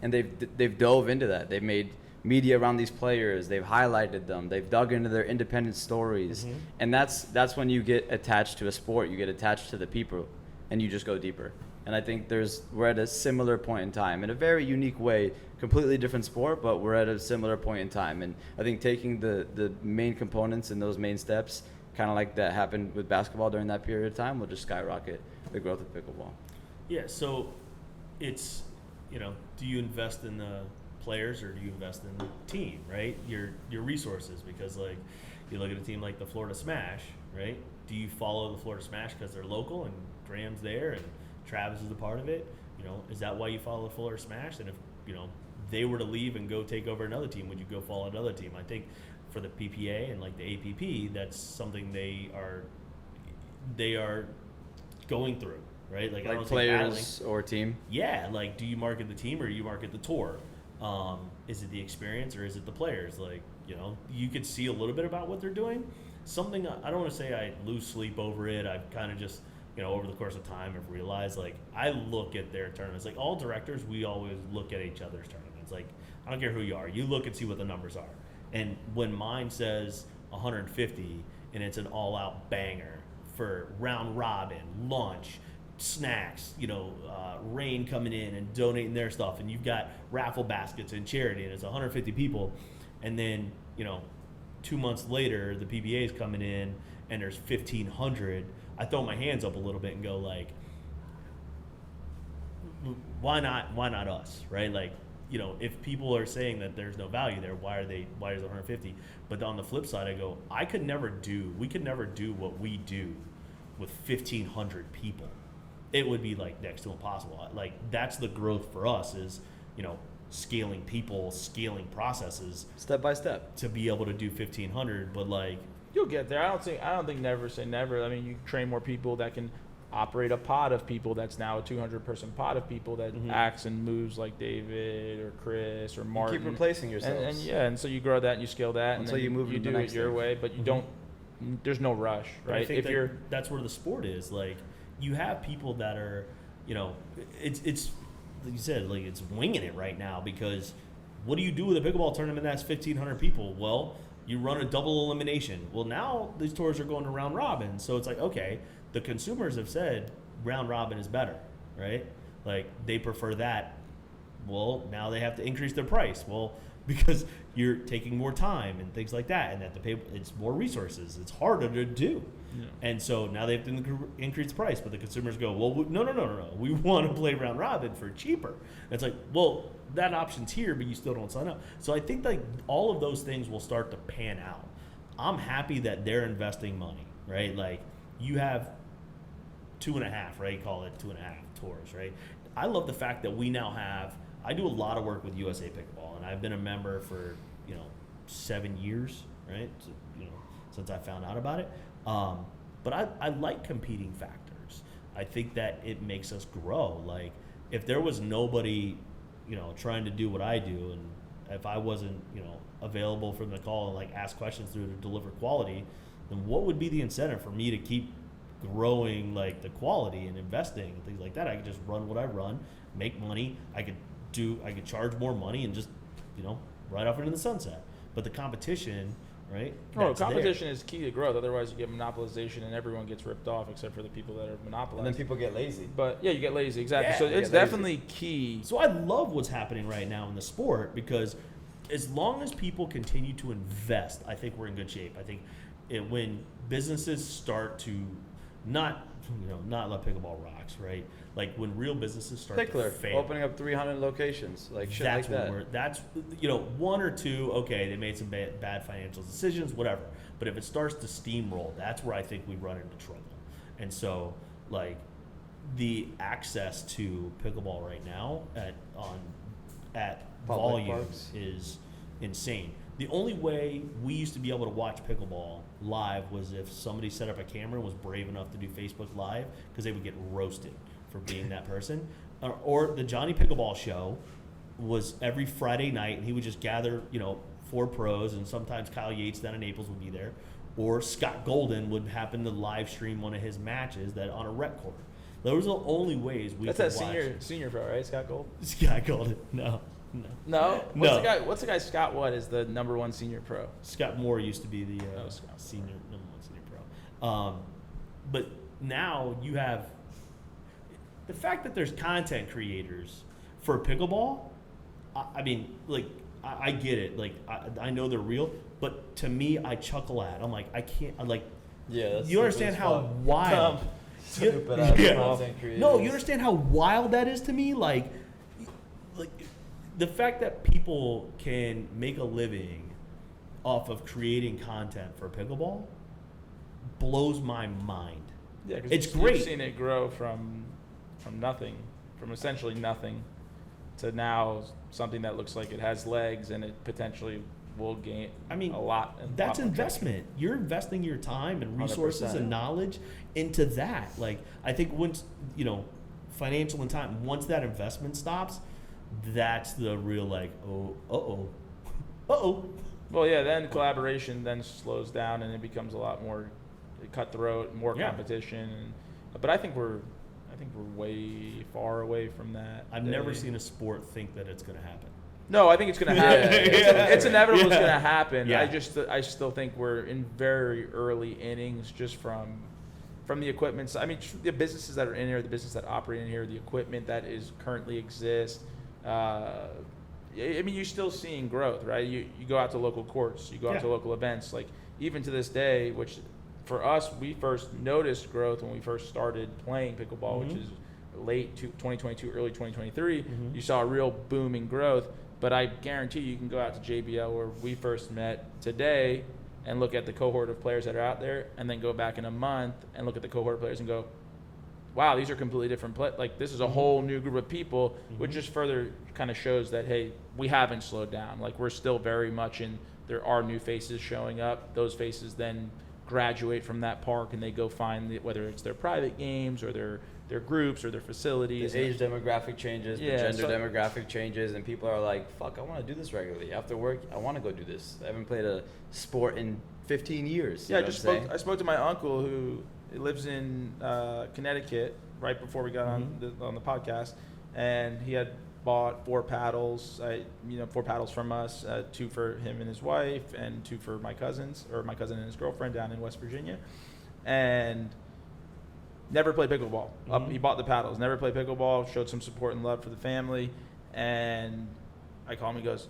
And they've dove into that. They've made media around these players. They've highlighted them. They've dug into their independent stories. And that's when you get attached to a sport. You get attached to the people, and you just go deeper. And I think we're at a similar point in time, in a very unique way, completely different sport, but we're at a similar point in time. And I think taking the main components and those main steps, kind of like that happened with basketball during that period of time, will just skyrocket the growth of pickleball. Yeah, so it's, do you invest in the players or do you invest in the team, right? Your resources, because like you look at a team like the Florida Smash, right? Do you follow the Florida Smash because they're local and Graham's there and Travis is a part of it? Is that why you follow the Florida Smash? And if they were to leave and go take over another team, would you go follow another team? I think for the PPA and like the APP, that's something they are going through, right? Like I Like don't players or team. Yeah, like do you market the team or you market the tour? Is it the experience or is it the players? Like, you know, you could see a little bit about what they're doing. Something I don't want to say I lose sleep over it. I've kind of just, you know, over the course of time have realized, like, I look at their tournaments. Like all directors, we always look at each other's tournaments. Like, I don't care who you are. You look and see what the numbers are. And when mine says 150 and it's an all-out banger for round robin, lunch, snacks, you know, Rain coming in and donating their stuff, and you've got raffle baskets and charity, and it's 150 people, and then, you know, 2 months later the PBA is coming in and there's 1,500. I throw my hands up a little bit and go like, why not us, right? Like, you know, if people are saying that there's no value there, why is it 150? But on the flip side, I go, we could never do what we do with 1,500 people. It would be like next to impossible. Like that's the growth for us is, you know, scaling people, scaling processes Step by step. to be able to do 1,500. But like, You'll get there. I don't think never say never. I mean, you train more people that can operate a pod of people that's now a 200-person pod of people that acts and moves like David or Chris or Martin. You keep replacing yourselves. And yeah, and so you grow that and you scale that Until and you move you into do the it next your thing. way, but you don't. There's no rush, but right? I think If that's where the sport is. Like, you have people that are, you know, it's like you said, like it's winging it right now because what do you do with a pickleball tournament that's 1,500 people? Well, you run a double elimination. Well, now these tours are going to round robin, so it's like, okay, the consumers have said round robin is better, right? Like they prefer that. Well, now they have to increase their price. Well, because you're taking more time and things like that, and that it's more resources. It's harder to do. Yeah. And so now they have to increase the price, but the consumers go, well, no. We want to play round robin for cheaper. And it's like, well, that option's here, but you still don't sign up. So I think like all of those things will start to pan out. I'm happy that they're investing money, right? Like you have 2.5, right? Call it 2.5 tours, right? I love the fact that we now have, I do a lot of work with USA Pickleball, and I've been a member for, 7 years, right? So, since I found out about it. But I like competing factors. I think that it makes us grow. Like if there was nobody, trying to do what I do, and if I wasn't, available from the call and like ask questions through to deliver quality, then what would be the incentive for me to keep growing like the quality and investing and things like that? I could just run what I run, make money. I could charge more money and just, ride off into the sunset. But the competition, right? Competition is key to growth. Otherwise, you get monopolization and everyone gets ripped off except for the people that are monopolized. And then people get lazy. But yeah, you get lazy, exactly. Yeah, so it's definitely key. So I love what's happening right now in the sport because as long as people continue to invest, I think we're in good shape. I think when businesses start to not let Pickleball Rocks, right? Like when real businesses start to fail. Opening up 300 locations, like shit like that. That's one or two, okay, they made some bad financial decisions, whatever. But if it starts to steamroll, that's where I think we run into trouble. And so, like, the access to pickleball right now at volume parks is insane. The only way we used to be able to watch pickleball live was if somebody set up a camera and was brave enough to do Facebook Live, because they would get roasted for being that person. Or the Johnny Pickleball show was every Friday night, and he would just gather, 4 pros, and sometimes Kyle Yates down in Naples would be there. Or Scott Golden would happen to live stream one of his matches that on a rec court. Those are the only ways we could watch. That's that senior pro, right? Scott Golden? Scott Golden, no. What's the guy Scott what is the number 1 senior pro? Scott Moore used to be the number 1 senior pro. But now you have the fact that there's content creators for pickleball. I mean, like, I get it. Like, I know they're real, but to me, I chuckle at. I'm like, I can't. I'm like, yeah. You understand how wild? Stupid ass content creators. No, you understand how wild that is to me. Like the fact that people can make a living off of creating content for pickleball blows my mind. Yeah, because it's great. You've seen it grow from nothing, from essentially nothing, to now something that looks like it has legs and it potentially we'll gain. A lot. That's investment. You're investing your time and resources 100%. And knowledge into that. Like, I think once financial and time. Once that investment stops, that's the real like, uh-oh. Well, yeah. Then collaboration then slows down and it becomes a lot more cutthroat, more competition. But I think we're way far away from that. I've never seen a sport think that it's going to happen. No, I think it's going to happen. It's inevitable. It's going to happen. Yeah. I still think we're in very early innings just from the equipment. I mean, the businesses that are in here, the businesses that operate in here, the equipment that is currently exists. I mean, you're still seeing growth, right? You go out to local courts, you go out to local events. Like even to this day, which for us, we first noticed growth when we first started playing pickleball, which is late 2022, early 2023. You saw a real booming growth. But I guarantee you can go out to JBL where we first met today and look at the cohort of players that are out there, and then go back in a month and look at the cohort of players and go, wow, these are completely different like this is a whole new group of people, which just further kind of shows that, hey, we haven't slowed down. Like we're still very much there are new faces showing up. Those faces then graduate from that park and they go find whether it's their private games or their groups or their facilities. The age demographic changes, the gender demographic changes, and people are like, fuck, I want to do this regularly. After work, I want to go do this. I haven't played a sport in 15 years. Yeah, I spoke to my uncle who lives in Connecticut right before we got on the podcast, and he had bought 4 paddles, 4 paddles from us, 2 for him and his wife, and 2 for my cousins, or my cousin and his girlfriend down in West Virginia, and never played pickleball. He bought the paddles, never played pickleball, showed some support and love for the family, and I call him, he goes,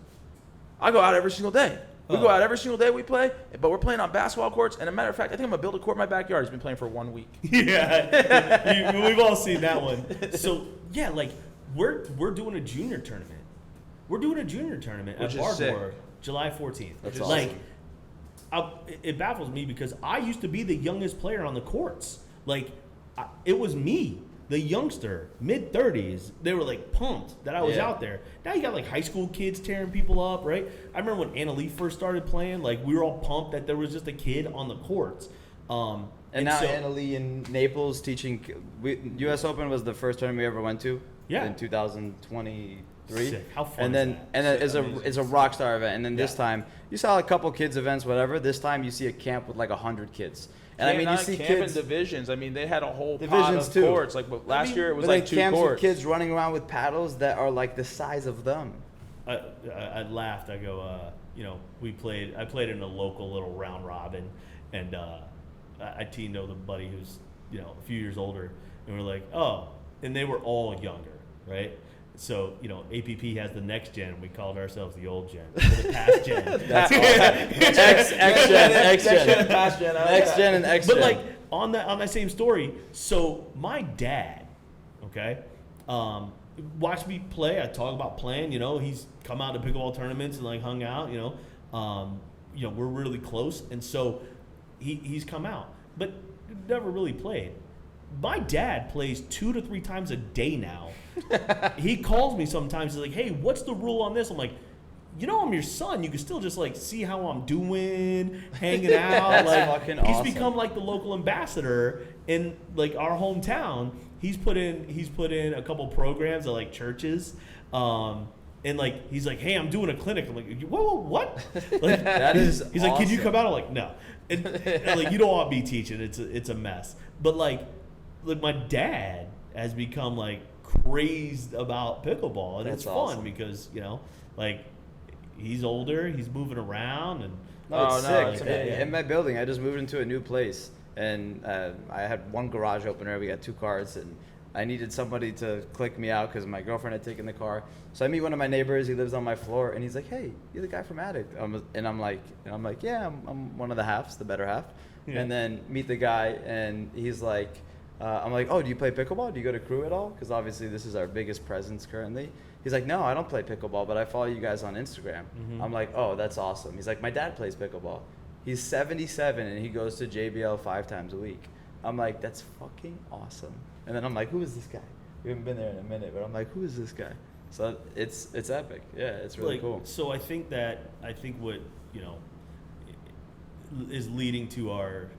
I go out every single day. We go out every single day we play, but we're playing on basketball courts, and a matter of fact, I think I'm going to build a court in my backyard. He's been playing for 1 week. Yeah, we've all seen that one. So, yeah, like, we're doing a junior tournament. We're doing a junior tournament at Ardmore, July 14th. That's awesome. Like, it baffles me because I used to be the youngest player on the courts. Like, it was me, the youngster, mid-30s. They were, like, pumped that I was out there. Now you got, like, high school kids tearing people up, right? I remember when Anna Lee first started playing, like, we were all pumped that there was just a kid on the courts. And now Anna Lee in Naples teaching. U.S. Open was the first tournament we ever went to in 2023. Sick. How fun and then it's a rock star event. And then this time, you saw a couple kids events, whatever. This time you see a camp with like 100 kids. And I mean, you see kids in divisions. I mean, they had a whole pot of courts. Like last year, it was like 2 camps courts. With kids running around with paddles that are like the size of them. I laughed. I go, I played in a local little round robin, and I teamed with a buddy who's a few years older, and we're like, oh, and they were all younger, right? So, APP has the next gen. We called ourselves the old gen. The past gen. That's X gen, past gen. X gen and X gen. But like on that same story, so my dad, watched me play. I talk about playing, he's come out to pickleball tournaments and like hung out, we're really close. And so he's come out, but never really played. My dad plays 2 to 3 times a day now. He calls me sometimes. He's like, hey, what's the rule on this? I'm like, I'm your son. You can still just like see how I'm doing, hanging out. That's like fucking he's awesome. become like the local ambassador in like our hometown. He's put in a couple programs at like churches. And like he's like, hey, I'm doing a clinic. I'm like, whoa, what? Like, that is he's awesome. like, can you come out? I'm like, no. And like, you don't want me teaching. It's a mess. But like my dad has become like crazed about pickleball, and That's it's fun awesome. because like he's older, he's moving around, and it's sick. In my building, I just moved into a new place, and I had 1 garage opener. We got 2 cars, and I needed somebody to click me out because my girlfriend had taken the car. So I meet one of my neighbors. He lives on my floor, and he's like, "Hey, you're the guy from Addict." And I'm like, "Yeah, I'm one of the halves, the better half." Yeah. And then meet the guy, and he's like, I'm like, "Oh, do you play pickleball? Do you go to crew at all?" Because obviously this is our biggest presence currently. He's like, "No, I don't play pickleball, but I follow you guys on Instagram." I'm like, "Oh, that's awesome." He's like, "My dad plays pickleball. He's 77 and he goes to JBL 5 times a week." I'm like, "That's fucking awesome." And then I'm like, "Who is this guy?" We haven't been there in a minute, but I'm like, "Who is this guy?" So it's epic. Yeah, it's really cool. So I think what, is leading to our,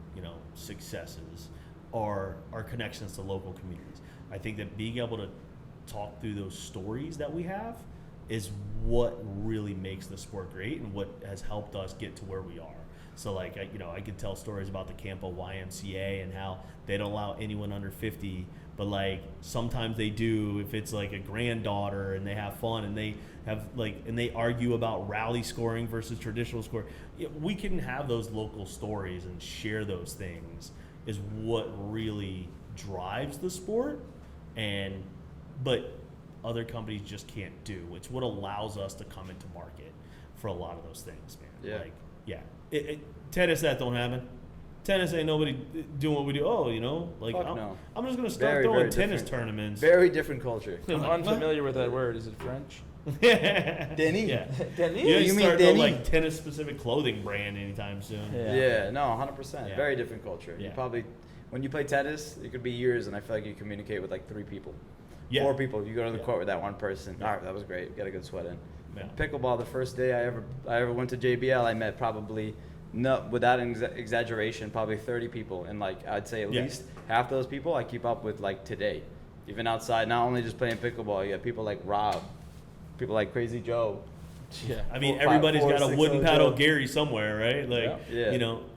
successes are our connections to local communities. I think that being able to talk through those stories that we have is what really makes the sport great and what has helped us get to where we are. So I could tell stories about the Campo YMCA and how they don't allow anyone under 50, but sometimes they do if it's a granddaughter and they have fun and they have and they argue about rally scoring versus traditional scoring. We can have those local stories and share those things is what really drives the sport, but other companies just can't do. It's what allows us to come into market for a lot of those things, man. Yeah. Tennis, that don't happen. Tennis ain't nobody doing what we do. I'm just going to start throwing tennis tournaments. Very different culture. I'm unfamiliar with that word. Is it French? Denis. Yeah. Denis? You mean Denis? Tennis specific clothing brand anytime soon. Yeah, no, 100%. Yeah. Very different culture. Yeah. You probably, when you play tennis, it could be years, and I feel like you communicate with 3 people. Yeah. 4 people. You go to the court with that one person. Yeah. All right, that was great. We got a good sweat in. Yeah. Pickleball, the first day I ever went to JBL, I met probably, no, without an exaggeration, probably 30 people. And I'd say at least half those people I keep up with today. Even outside, not only just playing pickleball, you got people like Rob, people like Crazy Joe. Yeah, I mean, everybody's got a wooden paddle Gary somewhere, right?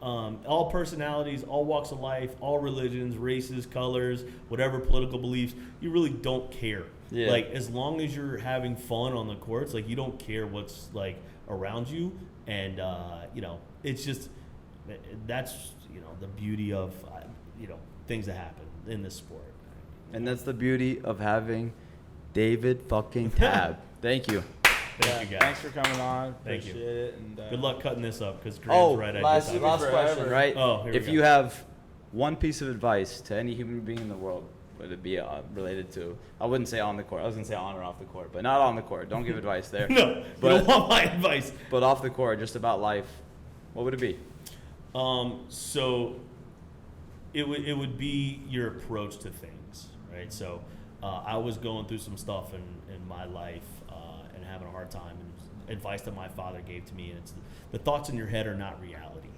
All personalities, all walks of life, all religions, races, colors, whatever political beliefs, you really don't care. Yeah. As long as you're having fun on the courts, you don't care what's around you, and it's just that's the beauty of things that happen in this sport. And that's the beauty of having David fucking Tabb. Thank you. Thank you, guys. Thanks for coming on. Thank you. Appreciate it. And, good luck cutting this up because Graham's right. Last question, right? Oh, here we if go. you have one piece of advice to any human being in the world, would it be related to? I wouldn't say on the court. I was gonna say on or off the court, but not on the court. Don't give advice there. No, you don't want my advice. But off the court, just about life. What would it be? So it would be your approach to things, right? So I was going through some stuff in my life and having a hard time, and advice that my father gave to me, and it's the thoughts in your head are not reality.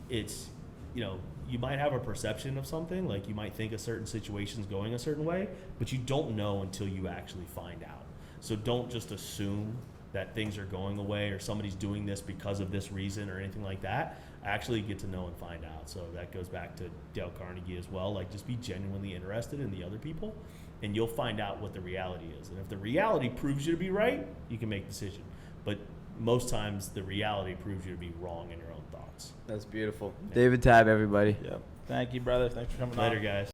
It's you might have a perception of something, you might think a certain situation's going a certain way, but you don't know until you actually find out. So don't just assume that things are going away or somebody's doing this because of this reason or anything like that. Actually get to know and find out. So that goes back to Dale Carnegie as well. Just be genuinely interested in the other people, and you'll find out what the reality is. And if the reality proves you to be right, you can make a decision. But most times the reality proves you to be wrong in your own thoughts. That's beautiful. Yeah. David Tabb, everybody. Yep. Thank you, brother. Thanks for coming on. Later, guys.